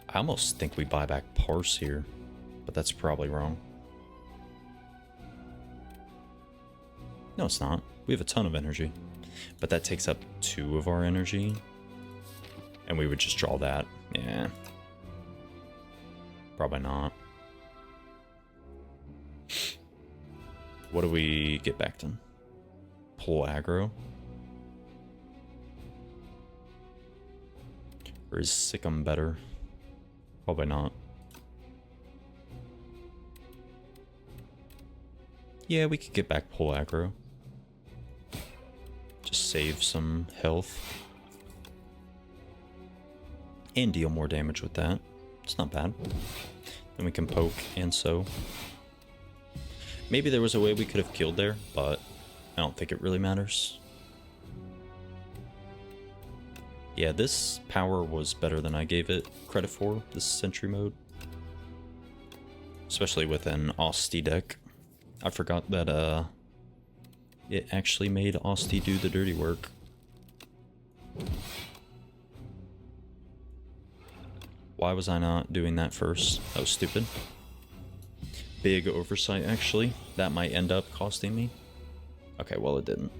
I almost think we buy back Parse here, but that's probably wrong. No, it's not. We have a ton of energy, but that takes up 2 of our energy, and we would just draw that. Yeah. Probably not. What do we get back to? Pull aggro. Or is Sick'em better? Probably not. Yeah, we could get back pull aggro. Just save some health. And deal more damage with that. It's not bad. Then we can poke and sow. Maybe there was a way we could have killed there, but I don't think it really matters. Yeah, this power was better than I gave it credit for, this sentry mode. Especially with an Osty deck. I forgot that it actually made Osty do the dirty work. Why was I not doing that first? That was stupid. Big oversight, actually. That might end up costing me. Okay, well, it didn't.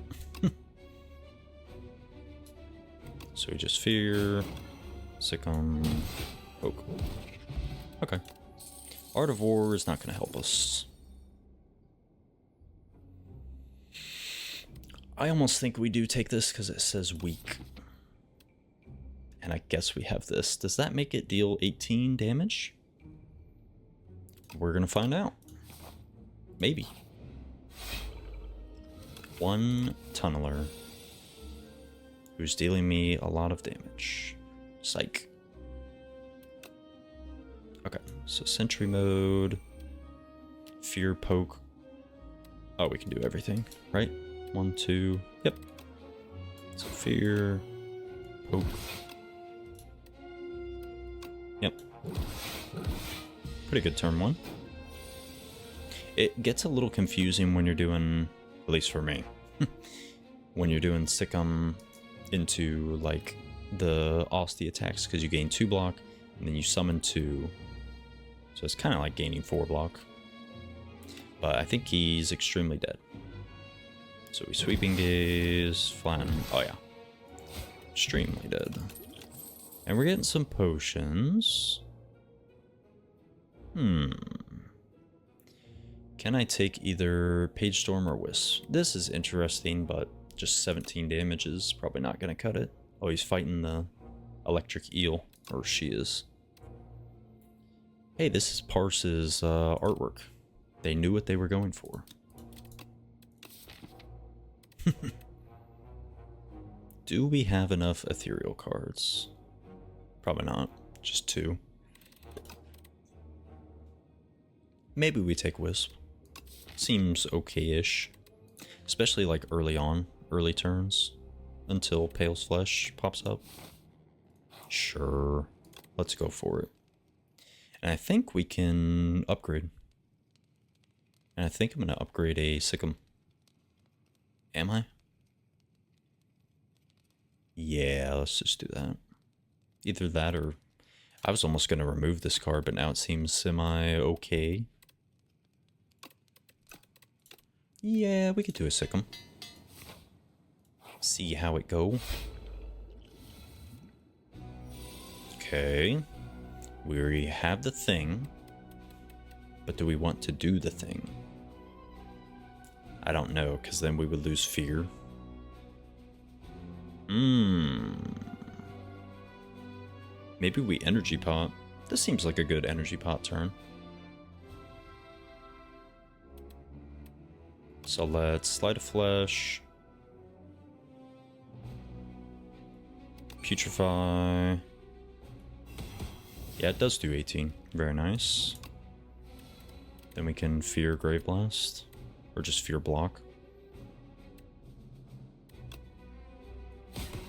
So we just fear, Sick'em, poke. Okay. Art of War is not going to help us. I almost think we do take this because it says weak. And I guess we have this. Does that make it deal 18 damage? We're going to find out. Maybe. One tunneler who's dealing me a lot of damage. Psych. Okay, so sentry mode. Fear poke. Oh, we can do everything, right? 1, 2, yep. So fear, poke. Yep. Pretty good turn 1. It gets a little confusing when you're doing, at least for me, when you're doing Sick'em into like the Osty attacks, because you gain 2 block and then you summon 2. So it's kind of like gaining 4 block. But I think he's extremely dead. So we sweeping gaze, flatten. Oh yeah. Extremely dead. And we're getting some potions. Can I take either Page Storm or Wisp? This is interesting, but just 17 damage is probably not going to cut it. Oh, he's fighting the electric eel. Or she is. Hey, this is Parse's artwork. They knew what they were going for. Do we have enough ethereal cards? Probably not. Just 2. Maybe we take Wisp. Seems okay-ish. Especially like early on. Early turns. Until Pale's Flesh pops up. Sure. Let's go for it. And I think we can upgrade. And I think I'm going to upgrade a Sick'em. Am I? Yeah, let's just do that. Either that or... I was almost going to remove this card, but now it seems semi-okay. Yeah, we could do a Sick'em. See how it go. Okay. We already have the thing. But do we want to do the thing? I don't know, because then we would lose fear. Maybe we energy pot. This seems like a good energy pot turn. So let's Slay the Flesh. Putrefy. Yeah, it does do 18. Very nice. Then we can Fear Grave Blast. Or just Fear Block.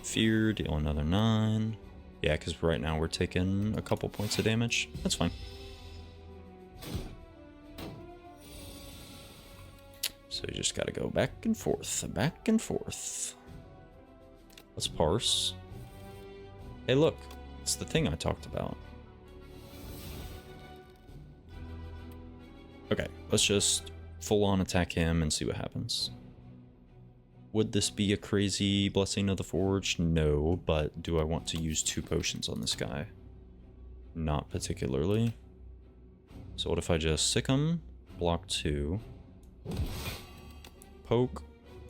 Fear, deal another 9. Yeah, because right now we're taking a couple points of damage. That's fine. So you just gotta go back and forth, back and forth. Let's parse. Hey look, it's the thing I talked about. Okay, let's just full on attack him and see what happens. Would this be a crazy Blessing of the Forge? No, but do I want to use 2 potions on this guy? Not particularly. So what if I just sick him, block 2, poke,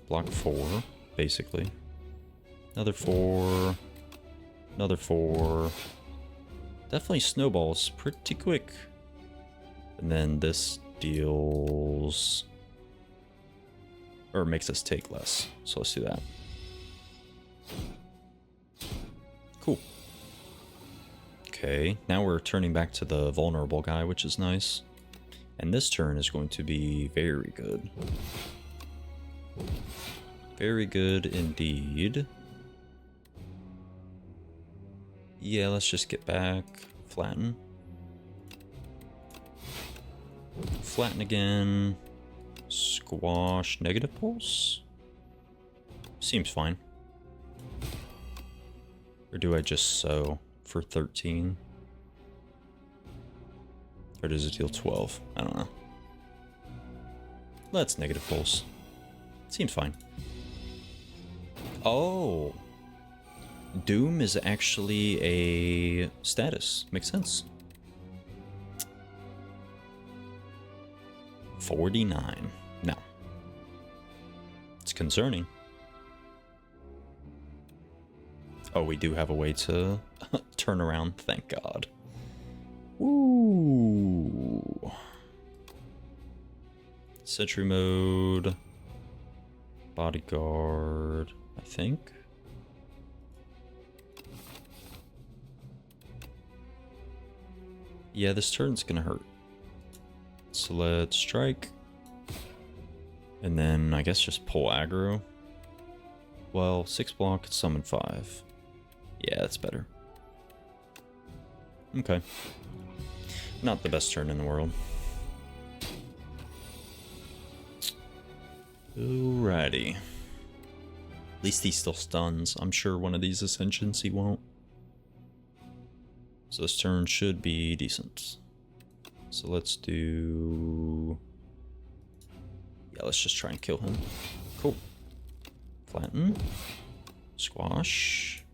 block 4, basically. Another 4, Another 4. Definitely snowballs pretty quick. And then this deals... or makes us take less. So let's do that. Cool. Okay, now we're turning back to the vulnerable guy, which is nice. And this turn is going to be very good. Very good indeed. Yeah, let's just get back. Flatten. Flatten again. Squash. Negative pulse? Seems fine. Or do I just sow for 13? Or does it deal 12? I don't know. Let's negative pulse. Seems fine. Oh! Doom is actually a status. Makes sense. 49. No. It's concerning. Oh, we do have a way to turn around, thank God. Ooh. Sentry mode. Bodyguard, I think. Yeah, this turn's gonna hurt. So let's strike. And then I guess just pull aggro. Well, 6 block, summon 5. Yeah, that's better. Okay. Not the best turn in the world. Alrighty. At least he still stuns. I'm sure one of these Ascensions he won't. So this turn should be decent. So let's do... yeah, let's just try and kill him. Cool. Flatten. Squash.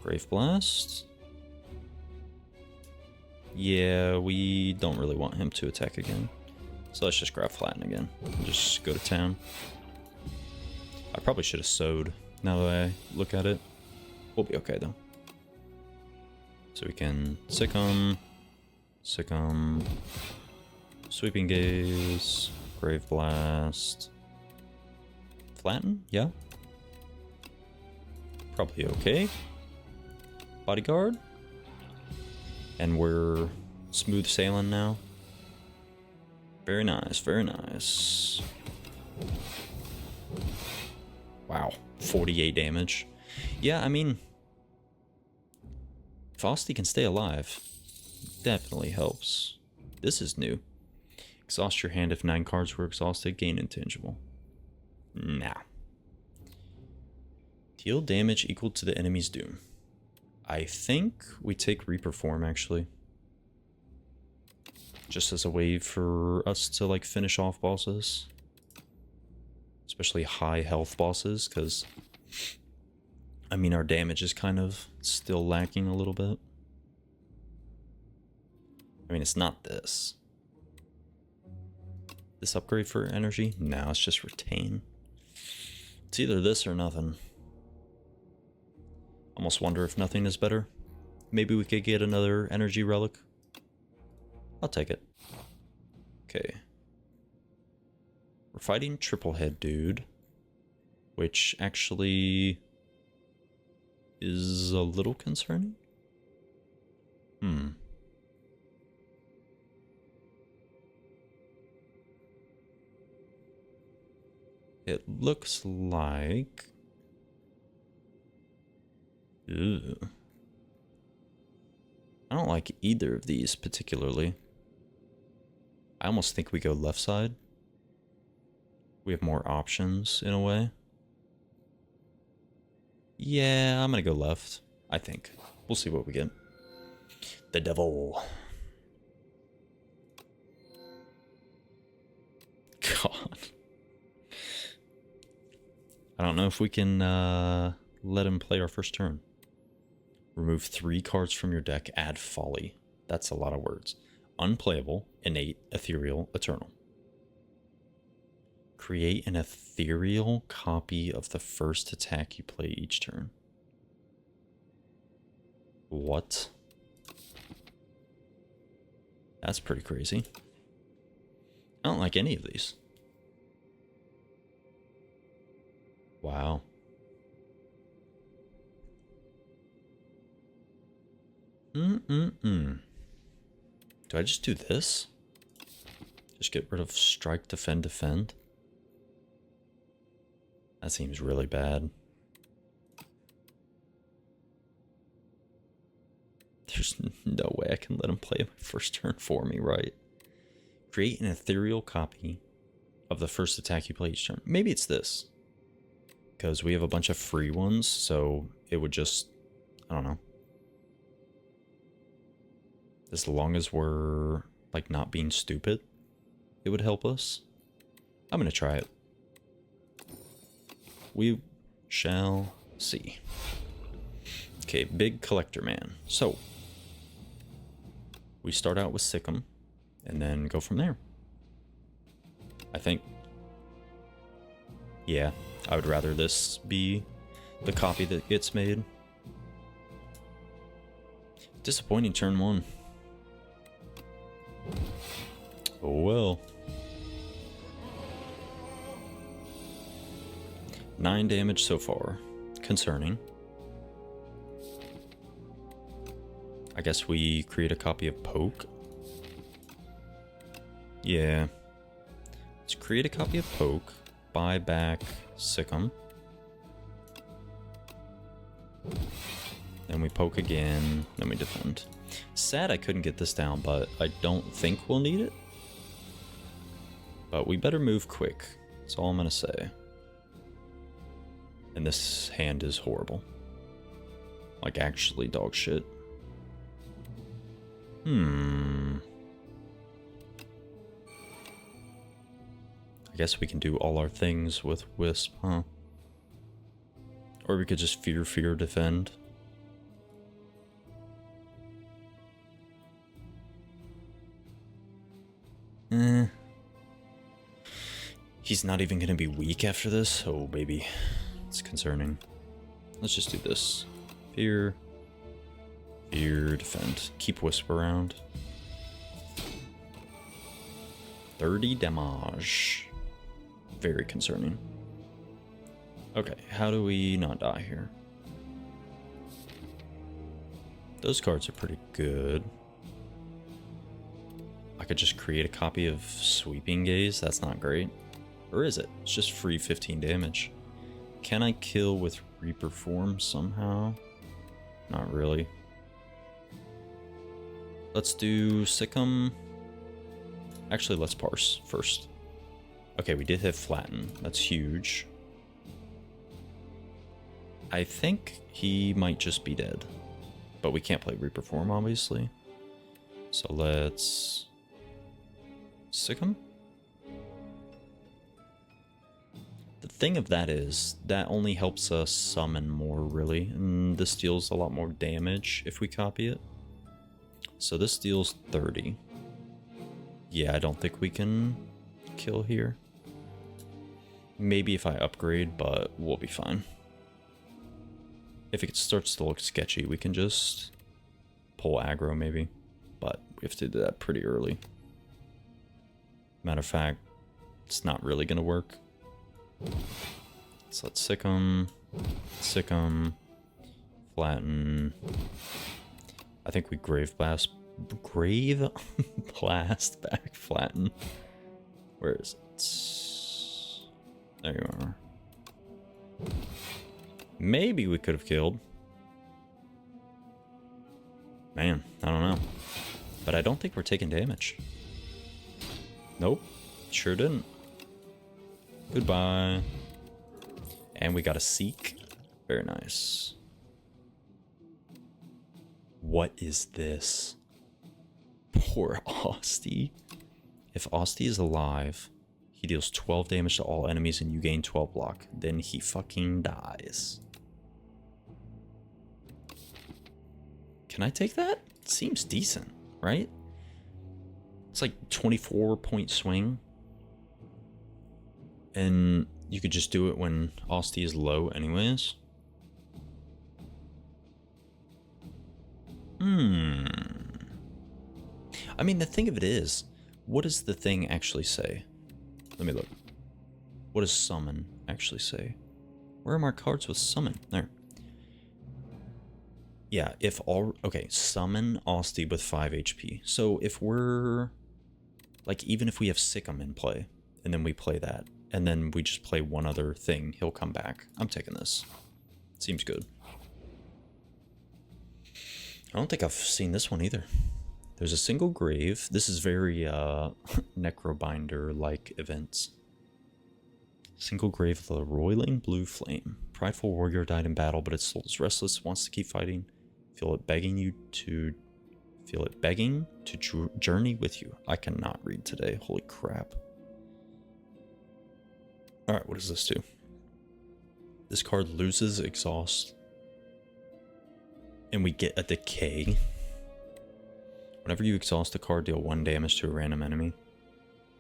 Grave Blast. Yeah, we don't really want him to attack again. So let's just grab Flatten again. And just go to town. I probably should have sowed now that I look at it. We'll be okay though. So we can sick him. Sick him. Sweeping Gaze. Grave Blast. Flatten? Yeah. Probably okay. Bodyguard. And we're smooth sailing now. Very nice, very nice. Wow, 48 damage. Yeah, I mean, if Osty can stay alive, definitely helps. This is new. Exhaust your hand if 9 cards were exhausted, gain intangible. Nah. Deal damage equal to the enemy's doom. I think we take Reaper form, actually. Just as a way for us to, like, finish off bosses. Especially high health bosses, because, I mean, our damage is kind of still lacking a little bit. I mean, it's not this. This upgrade for energy? No, it's just retain. It's either this or nothing. Almost wonder if nothing is better. Maybe we could get another energy relic. I'll take it. Okay. We're fighting Triple Head Dude, which actually is a little concerning. It looks like... Ew. I don't like either of these particularly. I almost think we go left side. We have more options in a way. Yeah, I'm gonna go left, I think. We'll see what we get. The devil. God. I don't know if we can let him play our first turn. Remove 3 cards from your deck, add Folly. That's a lot of words. Unplayable, innate, ethereal, eternal. Create an ethereal copy of the first attack you play each turn. What? That's pretty crazy. I don't like any of these. Wow. Do I just do this? Just get rid of strike, defend, defend? That seems really bad. There's no way I can let him play my first turn for me, right? Create an ethereal copy of the first attack you play each turn. Maybe it's this. Because we have a bunch of free ones, so it would just... I don't know. As long as we're, like, not being stupid, it would help us. I'm gonna try it. We shall see. Okay, big collector man. So, we start out with Sikkim, and then go from there. I think... yeah, I would rather this be the copy that gets made. Disappointing turn one. Oh well. 9 damage so far. Concerning. I guess we create a copy of Poke. Yeah. Let's create a copy of Poke. Buy back Sikkim. Then we poke again. Then we defend. Sad I couldn't get this down, but I don't think we'll need it. But we better move quick. That's all I'm gonna say. And this hand is horrible. Like, actually dog shit. I guess we can do all our things with Wisp, huh? Or we could just fear, defend. He's not even gonna be weak after this? Oh, baby. It's concerning. Let's just do this. Fear, defend. Keep Wisp around. 30 damage. Very concerning. Okay, how do we not die here? Those cards are pretty good. I could just create a copy of Sweeping Gaze. That's not great. Or is it? It's just free 15 damage. Can I kill with Reaper Form somehow? Not really. Let's do Sikkim. Actually, let's parse first. Okay, we did hit Flatten. That's huge. I think he might just be dead. But we can't play Reaper Form, obviously. So let's... Sikkim? The thing of that is, that only helps us summon more, really. And this deals a lot more damage if we copy it. So this deals 30. Yeah, I don't think we can kill here. Maybe if I upgrade, but we'll be fine. If it starts to look sketchy, we can just pull aggro, maybe. But we have to do that pretty early. Matter of fact, it's not really going to work. So let's Sikkim, Flatten. I think we Grave Blast back, Flatten. Where is it? There you are. Maybe we could have killed. Man, I don't know. But I don't think we're taking damage. Nope, sure didn't. Goodbye. And we got a Seek. Very nice. What is this? Poor Osty. If Osty is alive, he deals 12 damage to all enemies and you gain 12 block. Then he fucking dies. Can I take that? Seems decent, right? It's like 24-point swing. And you could just do it when Osty is low anyways. I mean, the thing of it is, what does the thing actually say? Let me look. What does summon actually say? Where are my cards with summon? There. Yeah, if all... Okay, summon Osty with 5 HP. So if we're... Like, even if we have Sikkim in play, and then we play that, and then we just play one other thing, he'll come back. I'm taking this. Seems good. I don't think I've seen this one either. There's a single grave. This is very Necrobinder-like events. Single grave of the roiling blue flame. Prideful warrior died in battle, but its soul is restless, wants to keep fighting. Feel it begging to journey with you. I cannot read today. Holy crap. Alright, what does this do? This card loses exhaust. And we get a decay. Whenever you exhaust a card, deal 1 damage to a random enemy.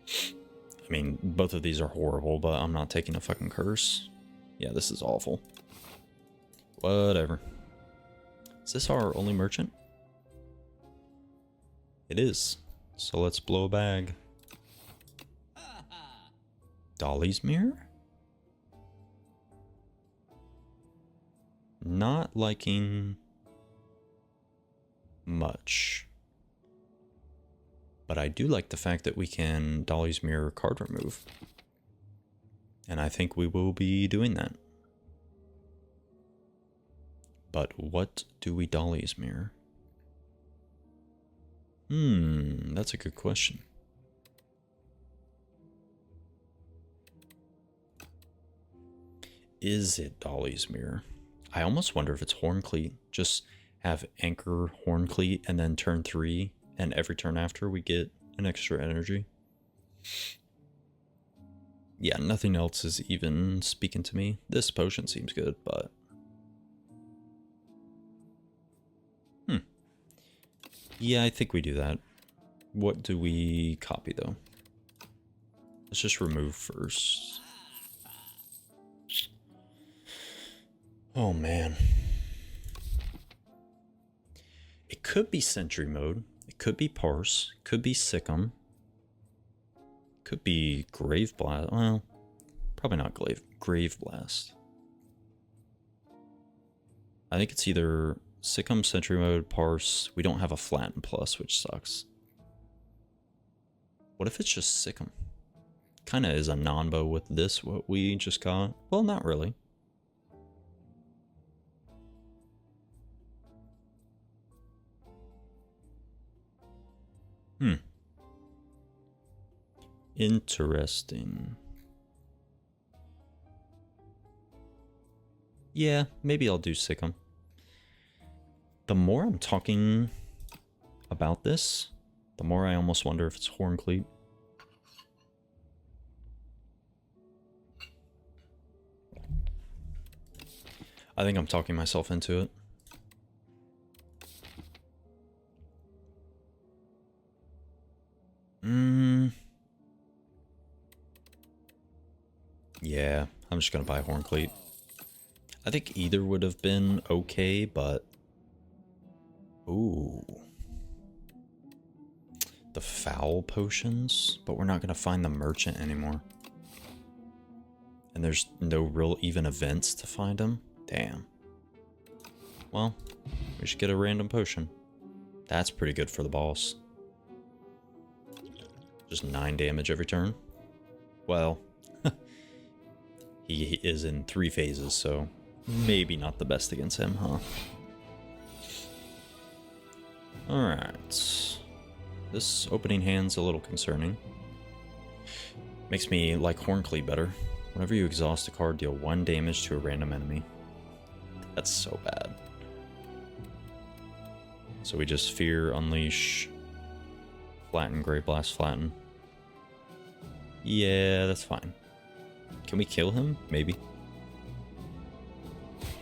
I mean, both of these are horrible, but I'm not taking a fucking curse. Yeah, this is awful. Whatever. Is this our only merchant? It is. So let's blow a bag. Dolly's Mirror? Not liking much. But I do like the fact that we can Dolly's Mirror card remove. And I think we will be doing that. But what do we Dolly's Mirror? That's a good question. Is it Dolly's Mirror? I almost wonder if it's Horncleat. Just have Anchor Horncleat and then turn 3, and every turn after we get an extra energy. Yeah, nothing else is even speaking to me. This potion seems good, but... Yeah, I think we do that. What do we copy, though? Let's just remove first. Oh, man. It could be Sentry Mode. It could be Parse. It could be Sikkim. Could be Grave Blast. Well, probably not Grave Blast. I think it's either Sikkim, Sentry Mode, Parse. We don't have a Flatten Plus, which sucks. What if it's just Sikkim? Kind of is a non-bow with this, what we just got. Well, not really. Interesting. Yeah, maybe I'll do Sikkim. The more I'm talking about this, the more I almost wonder if it's Horncleat. I think I'm talking myself into it. Yeah, I'm just gonna buy Horncleat. I think either would have been okay, but... Ooh. The foul potions? But we're not gonna find the merchant anymore. And there's no real even events to find them? Damn. Well, we should get a random potion. That's pretty good for the boss. Just 9 damage every turn. Well, he is in 3 phases, so maybe not the best against him, huh? Alright. This opening hand's a little concerning. Makes me like Horncleat better. Whenever you exhaust a card, deal 1 damage to a random enemy. That's so bad. So we just Fear, Unleash, Flatten, Grave Blast, Flatten. Yeah, that's fine. Can we kill him? Maybe.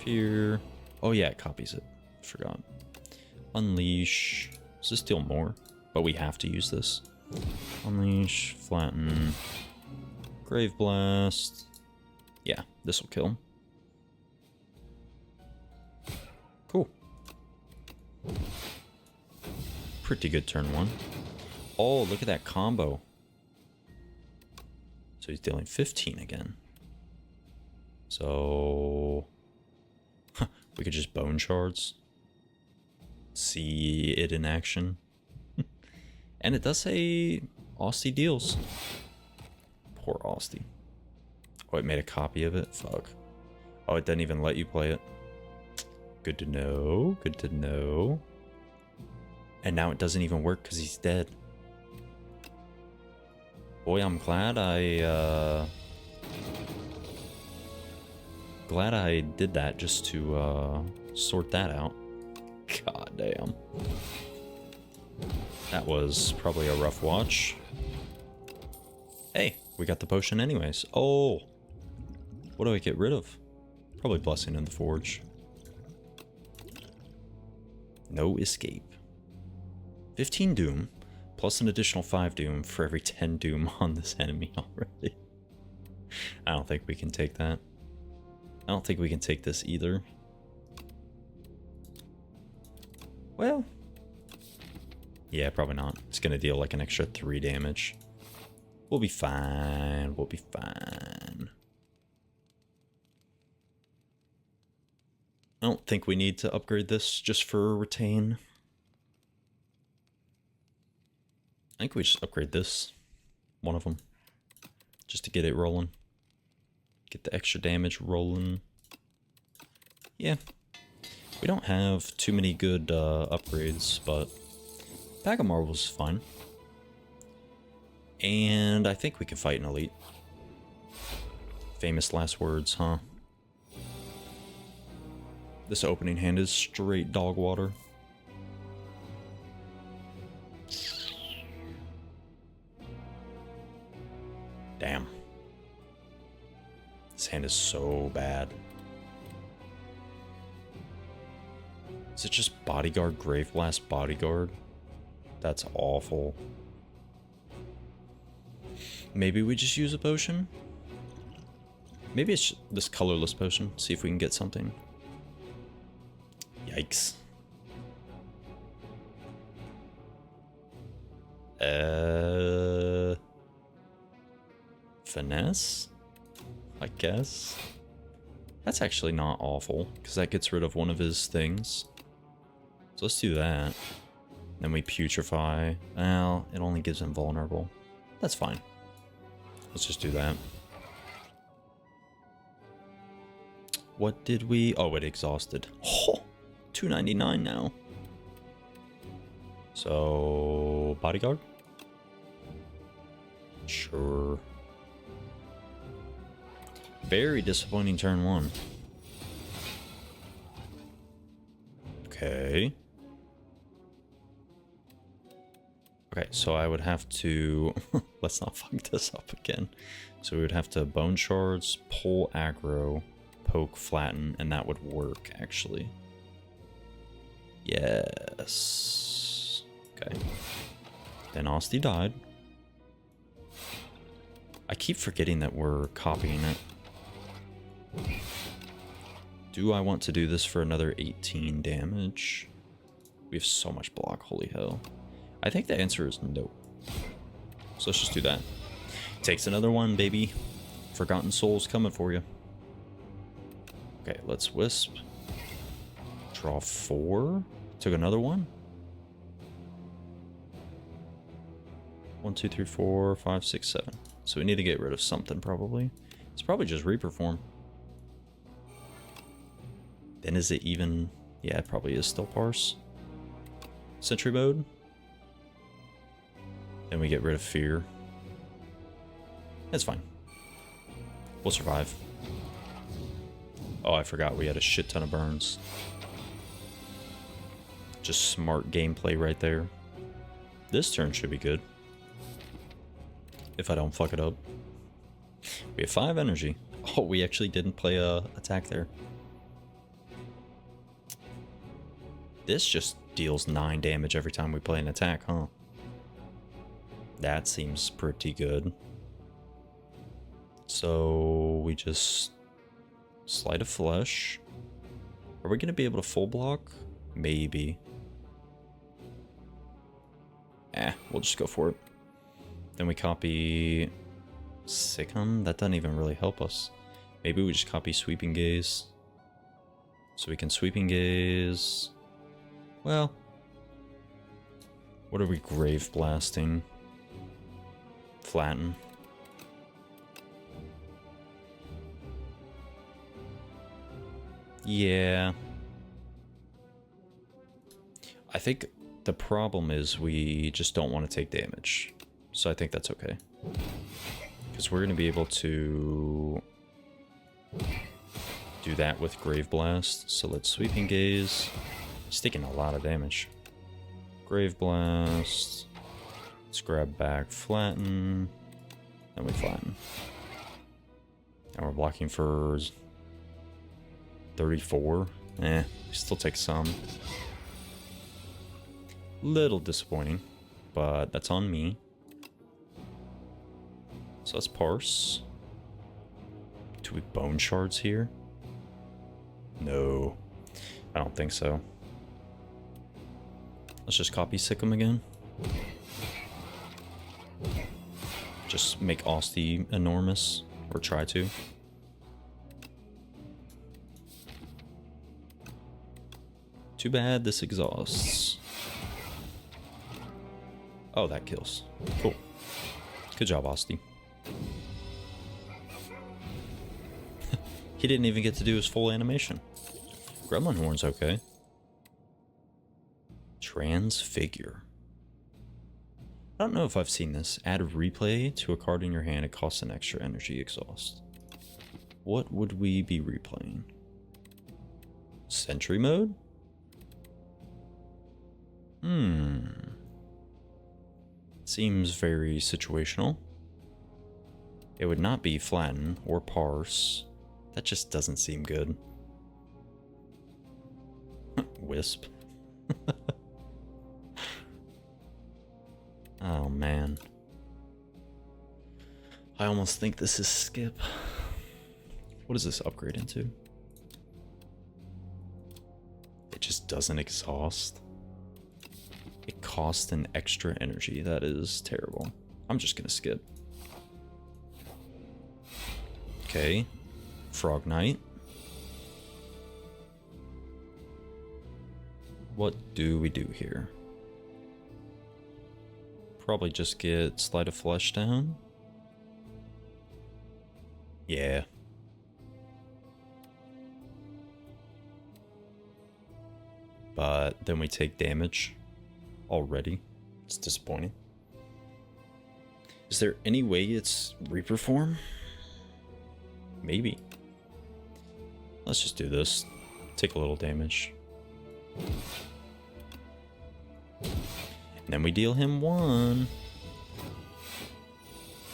Fear. Oh yeah, it copies it. Forgot. Unleash. Does this deal more? But we have to use this. Unleash, Flatten, Grave Blast. Yeah, this will kill him. Cool. pretty good turn 1. Oh, look at that combo. So he's dealing 15 again. So we could just bone shards. See it in action. And it does say Osty deals. Poor Osty. Oh, it made a copy of it? Fuck. Oh, it doesn't even let you play it. Good to know. Good to know. And now it doesn't even work because he's dead. Boy, I'm glad I did that just to sort that out. God damn. That was probably a rough watch. Hey, we got the potion anyways. Oh, what do I get rid of? Probably Blessing in the Forge. No escape. 15 Doom, plus an additional 5 Doom for every 10 Doom on this enemy already. I don't think we can take that. I don't think we can take this either. Well, yeah, probably not. It's going to deal like an extra 3 damage. We'll be fine. We'll be fine. I don't think we need to upgrade this just for retain. I think we just upgrade this. One of them. Just to get it rolling. Get the extra damage rolling. Yeah. We don't have too many good upgrades, but Bag of Marbles is fine. And I think we can fight an elite. Famous last words, huh? This opening hand is straight dog water. Damn. This hand is so bad. Is it just Bodyguard, Grave Blast, Bodyguard? That's awful. Maybe we just use a potion? Maybe it's this colorless potion. See if we can get something. Yikes. Finesse? I guess. That's actually not awful, because that gets rid of one of his things. So let's do that. Then we putrefy. Well, it only gives him vulnerable. That's fine. Let's just do that. What did we... Oh, it exhausted. Oh, 299 now. So, Bodyguard? Sure. Very disappointing turn 1. Okay. Okay, so I would have to... Let's not fuck this up again. So we would have to Bone Shards, pull aggro, poke, flatten, and that would work, actually. Yes. Okay. Then Osty died. I keep forgetting that we're copying it. Do I want to do this for another 18 damage? We have so much block, holy hell. I think the answer is no. So let's just do that. Takes another one, baby. Forgotten Soul's coming for you. Okay, let's Wisp. Draw 4. Took another one. 1, 2, 3, 4, 5, 6, 7. So we need to get rid of something, probably. It's probably just Reperform. Then is it even... Yeah, it probably is still Parse. Sentry Mode. Then we get rid of Fear. It's fine. We'll survive. Oh, I forgot we had a shit ton of burns. Just smart gameplay right there. This turn should be good. If I don't fuck it up. We have 5 energy. Oh, we actually didn't play a attack there. This just deals 9 damage every time we play an attack, huh? That seems pretty good. So we just Sleight of Flesh. Are we going to be able to full block? Maybe. we'll just go for it. Then we copy Sikkim. That doesn't even really help us. Maybe we just copy Sweeping Gaze. So we can Sweeping Gaze. Well, what are we Grave Blasting? Flatten. Yeah. I think the problem is we just don't want to take damage. So I think that's okay. Because we're going to be able to do that with Grave Blast. So let's Sweeping Gaze. He's taking a lot of damage. Grave Blast. Let's grab back, Flatten. Then we Flatten. And we're blocking for 34. We still take some. Little disappointing, but that's on me. So let's parse. Do we Bone Shards here? No, I don't think so. Let's just copy Sikkim again. Just make Osty enormous, or try to. Too bad this exhausts. Oh, that kills. Cool. Good job, Osty. He didn't even get to do his full animation. Gremlin Horn's okay. Transfigure. I don't know if I've seen this. Add a replay to a card in your hand. It costs an extra energy exhaust. What would we be replaying? Sentry mode? Seems very situational. It would not be Flatten or Parse. That just doesn't seem good. Wisp. Oh man. I almost think this is skip. What does this upgrade into? It just doesn't exhaust. It costs an extra energy. That is terrible. I'm just gonna skip. Okay. Frog Knight. What do we do here? Probably just get Sleight of Flesh down. Yeah. But then we take damage already. It's disappointing. Is there any way it's Reaper form? Maybe. Let's just do this. Take a little damage. And then we deal him 1.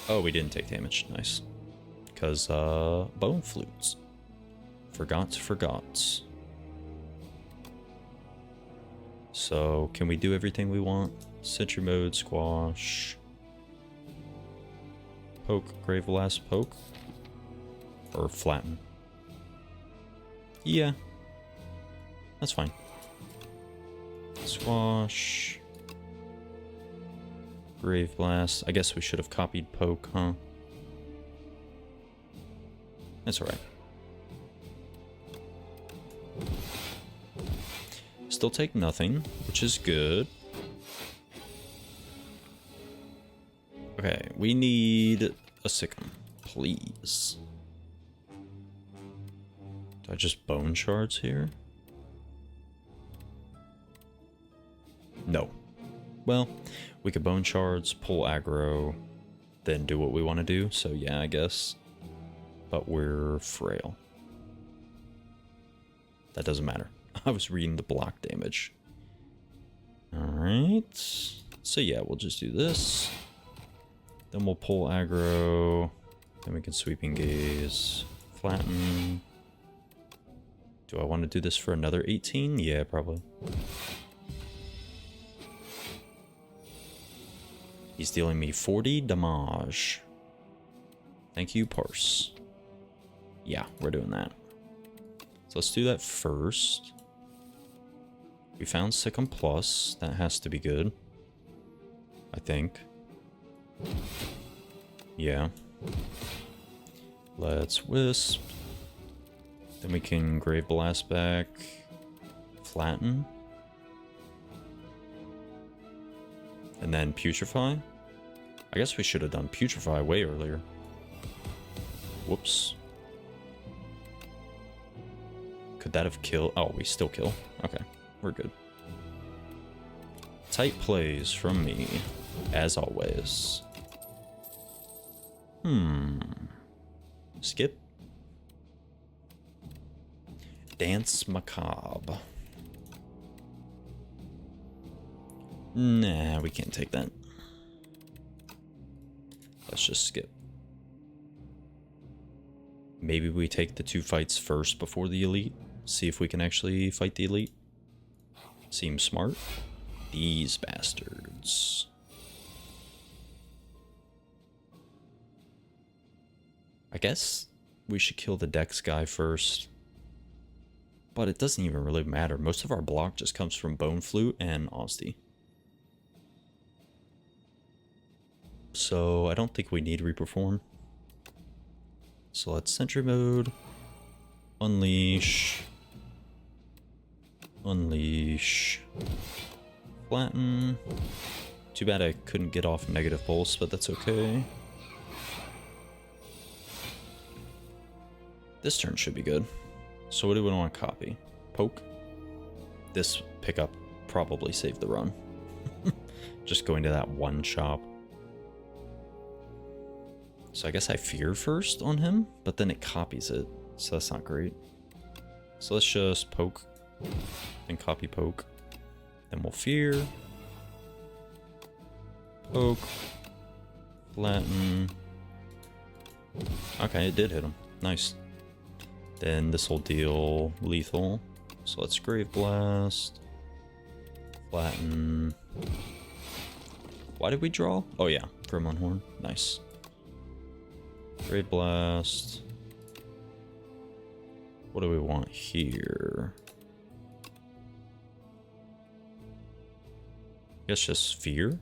Oh, we didn't take damage. Nice. Because, Bone Flutes. Forgot. So, can we do everything we want? Sentry mode, squash. Poke, Grave Blast, poke. Or flatten. Yeah. That's fine. Squash. Grave Blast. I guess we should have copied poke, huh? That's alright. Still take nothing, which is good. Okay, we need a Sikkim, please. Do I just Bone Shards here? No. Well, we could Bone Shards, pull aggro, then do what we want to do, so yeah, I guess. But we're frail. That doesn't matter. I was reading the block damage. Alright. So yeah, we'll just do this. Then we'll pull aggro. Then we can Sweeping Gaze. Flatten. Do I want to do this for another 18? Yeah, probably. He's dealing me 40 damage. Thank you, Parse. Yeah, we're doing that. So let's do that first. We found Sikkim Plus. That has to be good. I think. Yeah. Let's Wisp. Then we can Grave Blast back. Flatten. And then Putrefy. I guess we should have done Putrefy way earlier. Whoops. Could that have killed? Oh, we still kill. Okay, we're good. Tight plays from me, as always. Skip. Dance Macabre. Nah, we can't take that. Let's just skip. Maybe we take the 2 fights first before the elite. See if we can actually fight the elite. Seems smart. These bastards. I guess we should kill the Dex guy first. But it doesn't even really matter. Most of our block just comes from Bone Flute and Osty. So I don't think we need Reperform. So let's Sentry Mode. Unleash. Unleash. Flatten. Too bad I couldn't get off Negative Pulse, but that's okay. This turn should be good. So what do we want to copy? Poke. This pickup probably saved the run. Just going to that one shop. So I guess I fear first on him, but then it copies it. So that's not great. So let's just poke and copy poke. Then we'll fear. Poke. Flatten. Okay, it did hit him. Nice. Then this will deal lethal. So let's Grave Blast. Flatten. Why did we draw? Oh yeah, Gremlin Horn. Nice. Grave Blast. What do we want here? I guess just fear?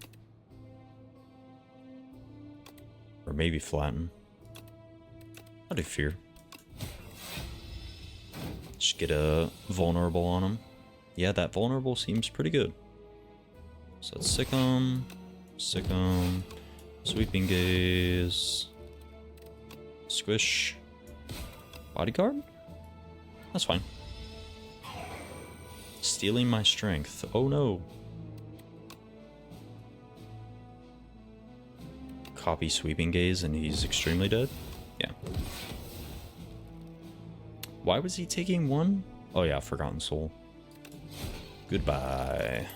Or maybe flatten. I'll do fear. Just get a vulnerable on him. Yeah, that vulnerable seems pretty good. So let's sick him. Sick him. Sweeping Gaze. Squish. Bodyguard? That's fine. Stealing my strength. Oh no. Copy Sweeping Gaze and he's extremely dead? Yeah. Why was he taking 1? Oh yeah, Forgotten Soul. Goodbye.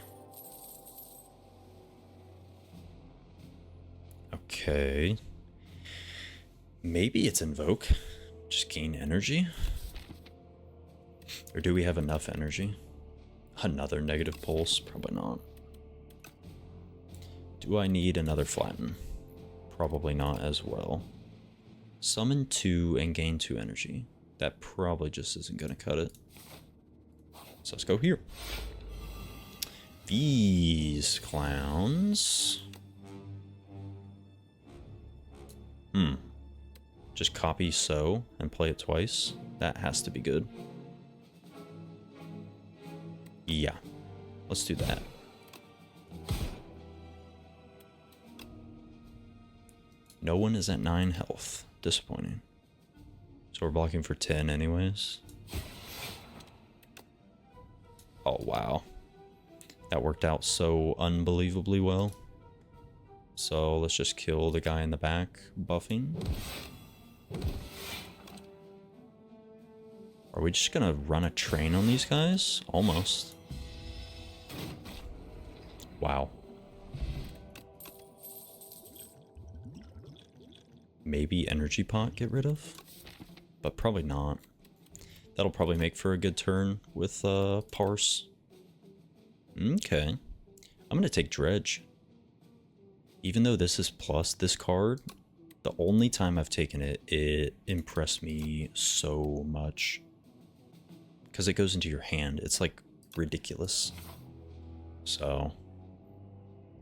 Okay. Maybe it's Invoke. Just gain energy? Or do we have enough energy? Another Negative Pulse? Probably not. Do I need another Flatten? Probably not as well. Summon 2 and gain 2 energy. That probably just isn't going to cut it. So let's go here. These clowns. Just copy so and play it twice. That has to be good. Yeah. Let's do that. No one is at 9 health. Disappointing. So we're blocking for 10 anyways. Oh, wow. That worked out so unbelievably well. So let's just kill the guy in the back buffing. Are we just gonna run a train on these guys? Almost. Wow. Maybe Energy Pot get rid of? But probably not. That'll probably make for a good turn with Parse. Okay. I'm gonna take Dredge. Even though this is plus this card, the only time I've taken it, it impressed me so much. Because it goes into your hand. It's like ridiculous. So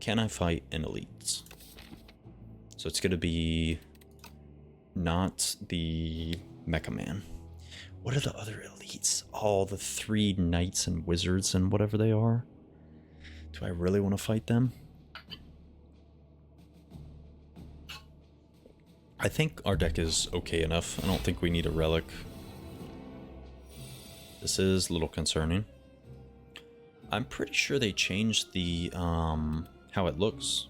can I fight an elite? So it's going to be not the Mecha Man. What are the other elites? Oh, the 3 knights and wizards and whatever they are. Do I really want to fight them? I think our deck is okay enough. I don't think we need a relic. This is a little concerning. I'm pretty sure they changed the, how it looks.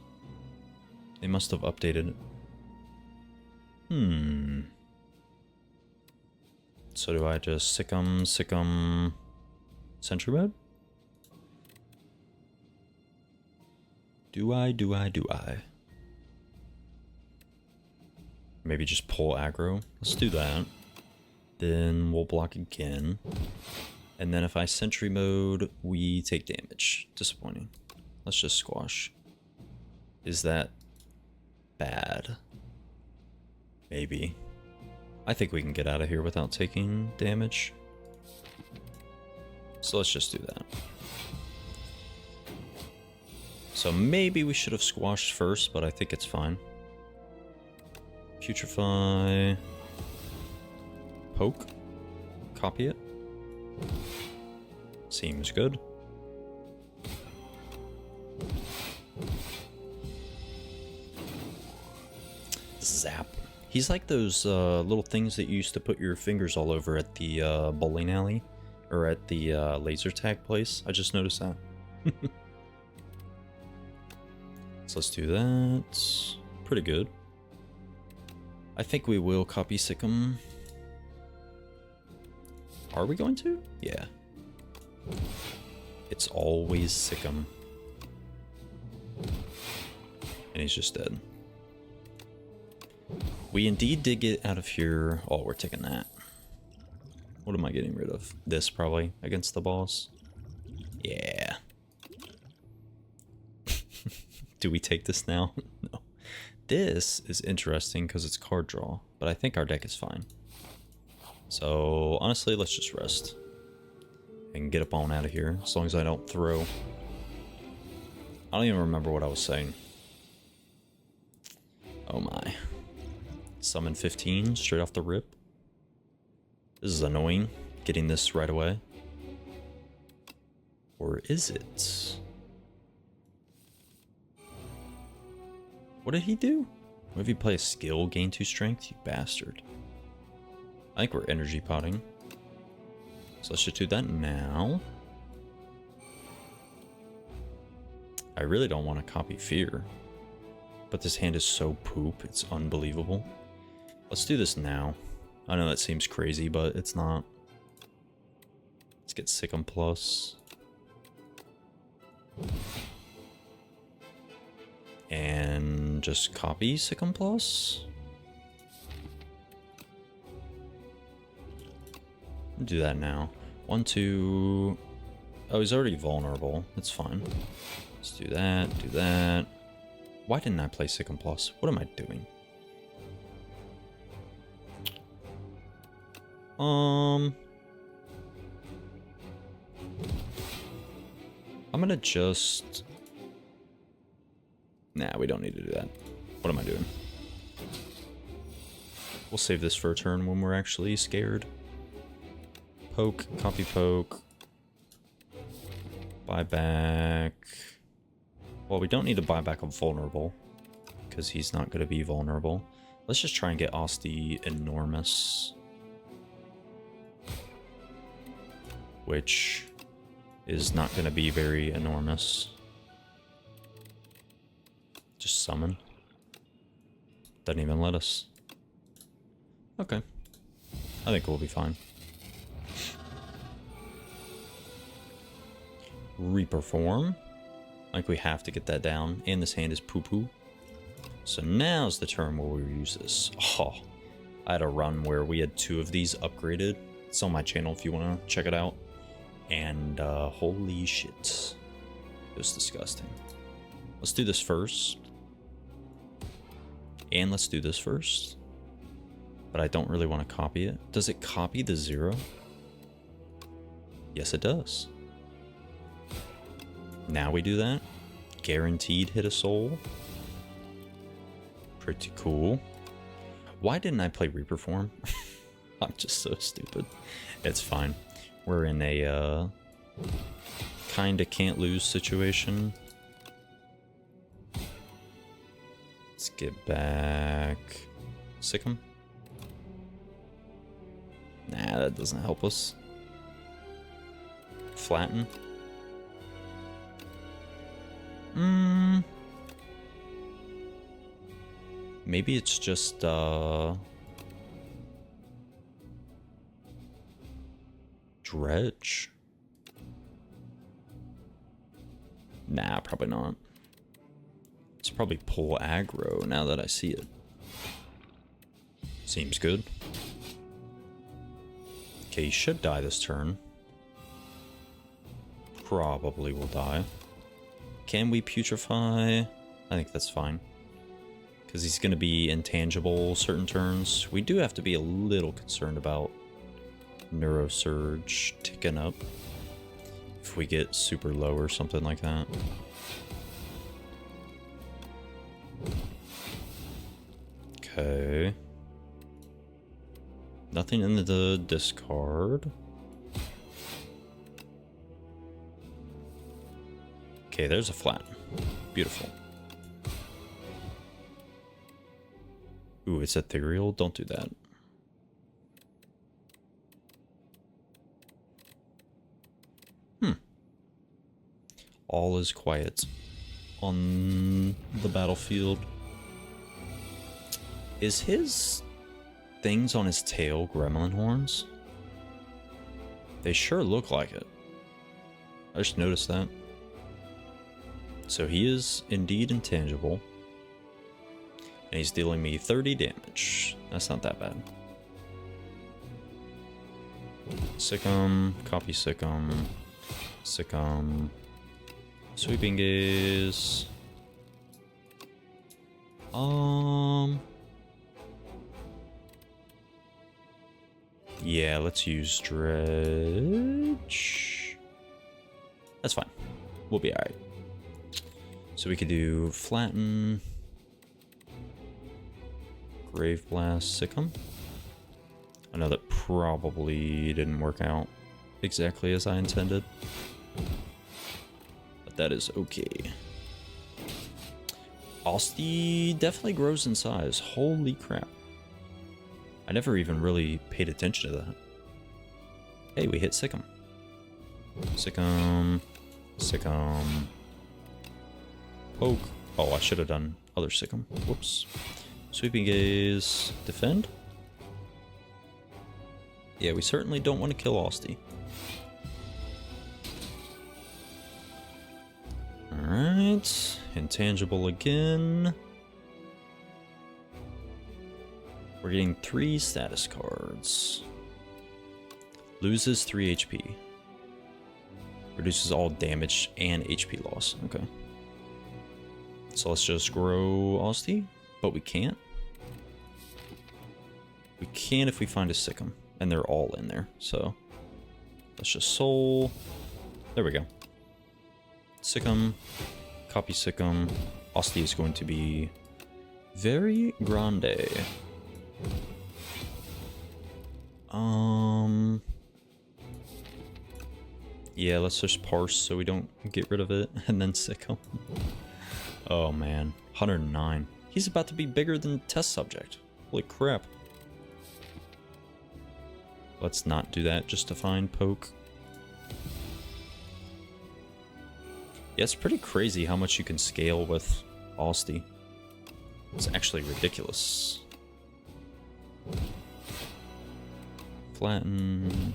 They must have updated it. So do I just sick 'em, sentry mode? Do I? Maybe just pull aggro. Let's do that. Then we'll block again. And then if I sentry mode, we take damage. Disappointing. Let's just squash. Is that bad? Maybe. I think we can get out of here without taking damage. So let's just do that. So maybe we should have squashed first, but I think it's fine. Putrefy. Poke. Copy it. Seems good. Zap. He's like those little things that you used to put your fingers all over at the bowling alley. Or at the laser tag place. I just noticed that. So let's do that. Pretty good. I think we will copy Sikkim. Are we going to? Yeah. It's always Sikkim. And he's just dead. We indeed did get out of here. Oh, we're taking that. What am I getting rid of? This, probably, against the boss. Yeah. Do we take this now? No. This is interesting because it's card draw, but I think our deck is fine. So, honestly, let's just rest. And get up on out of here, as long as I don't throw. I don't even remember what I was saying. Oh my. Summon 15, straight off the rip. This is annoying, getting this right away. Or is it? What did he do? What if you play a skill, gain 2 strength? You bastard. I think we're energy potting. So let's just do that now. I really don't want to copy Fear. But this hand is so poop, it's unbelievable. Let's do this now. I know that seems crazy, but it's not. Let's get Sikkim Plus. And just copy Sikkim Plus. Do that now. 1, 2. Oh, he's already vulnerable. That's fine. Let's do that, do that. Why didn't I play Sikkim Plus? What am I doing? I'm gonna just... Nah, we don't need to do that. What am I doing? We'll save this for a turn when we're actually scared. Poke, copy poke. Buy back. Well, we don't need to buy back a vulnerable, because he's not going to be vulnerable. Let's just try and get Osty enormous. Which is not going to be very enormous. Just summon. Doesn't even let us. Okay. I think we'll be fine. Reaper form. Like we have to get that down. And this hand is poo-poo. So now's the turn where we use this. Oh, I had a run where we had 2 of these upgraded. It's on my channel if you want to check it out. And holy shit. It was disgusting. Let's do this first. And let's do this first. But I don't really want to copy it. Does it copy the 0? Yes, it does. Now we do that. guaranteed hit a soul. Pretty cool. Why didn't I play Reaper form? I'm just so stupid. It's fine. We're in a kinda can't lose situation. Let's get back. Sick him. Nah, that doesn't help us. Flatten. Maybe it's just dredge. Nah, probably not. It's probably pull aggro now that I see it. Seems good. Okay, he should die this turn. Probably will die. Can we putrefy? I think that's fine. Because he's going to be intangible certain turns. We do have to be a little concerned about Neurosurge ticking up. If we get super low or something like that. Okay. Nothing in the discard. Okay, there's a flat. Beautiful. Ooh, it's ethereal. Don't do that. All is quiet on the battlefield. Is his things on his tail gremlin horns? They sure look like it. I just noticed that. So he is indeed intangible. And he's dealing me 30 damage. That's not that bad. Sick him, copy sick him, sick him. Sweeping gaze. Yeah, let's use dredge. That's fine. We'll be alright. So we could do flatten, grave blast, sick him. I know that probably didn't work out exactly as I intended. That is okay. Osty definitely grows in size. Holy crap. I never even really paid attention to that. Hey, we hit Sick'em. Sick'em. Sick'em. Poke. Oh, I should have done other Sick'em. Whoops. Sweeping gaze. Defend? Yeah, we certainly don't want to kill Osty. Alright, intangible again. We're getting 3 status cards. Loses 3 HP. Reduces all damage and HP loss. Okay. So let's just grow Osty, but we can't. We can if we find a Sick'em, and they're all in there, so let's just soul. There we go. Sick'em, copy Sick'em. Osty is going to be very grande. Yeah, let's just parse so we don't get rid of it, and then Sick'em. Oh man, 109. He's about to be bigger than test subject. Holy crap. Let's not do that just to find poke. Yeah, it's pretty crazy how much you can scale with Osty. It's actually ridiculous. Flatten.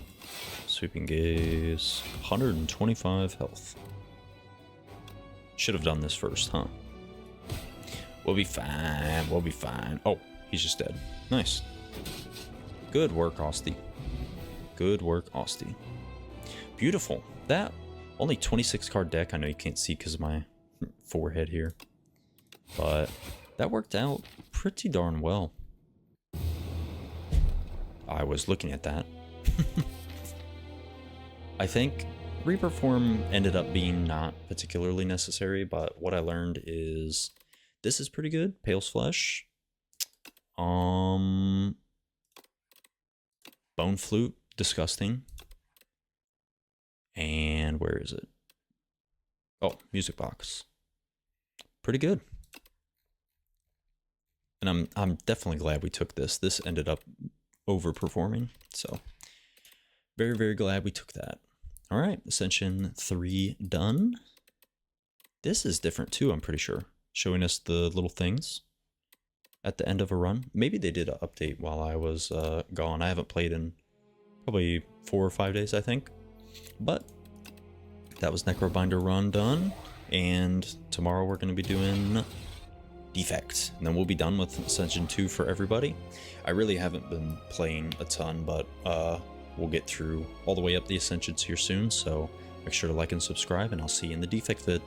Sweeping gaze. 125 health. Should have done this first, huh? We'll be fine. We'll be fine. Oh, he's just dead. Nice. Good work, Osty. Good work, Osty. Beautiful. That only 26 card deck. I know you can't see because of my forehead here, but that worked out pretty darn well. I was looking at that. I think Reperform ended up being not particularly necessary, but what I learned is this is pretty good. Pale's Flesh. Bone Flute, disgusting. And where is it? Oh, Music Box. Pretty good. And I'm definitely glad we took this. This ended up overperforming, so very, very glad we took that. All right, Ascension 3 done. This is different too, I'm pretty sure. Showing us the little things at the end of a run. Maybe they did an update while I was gone. I haven't played in probably 4 or 5 days, I think. But that was Necrobinder run done. And tomorrow we're going to be doing Defect. And then we'll be done with Ascension 2 for everybody. I really haven't been playing a ton, but we'll get through all the way up the Ascensions here soon. So make sure to like and subscribe, and I'll see you in the Defect vid.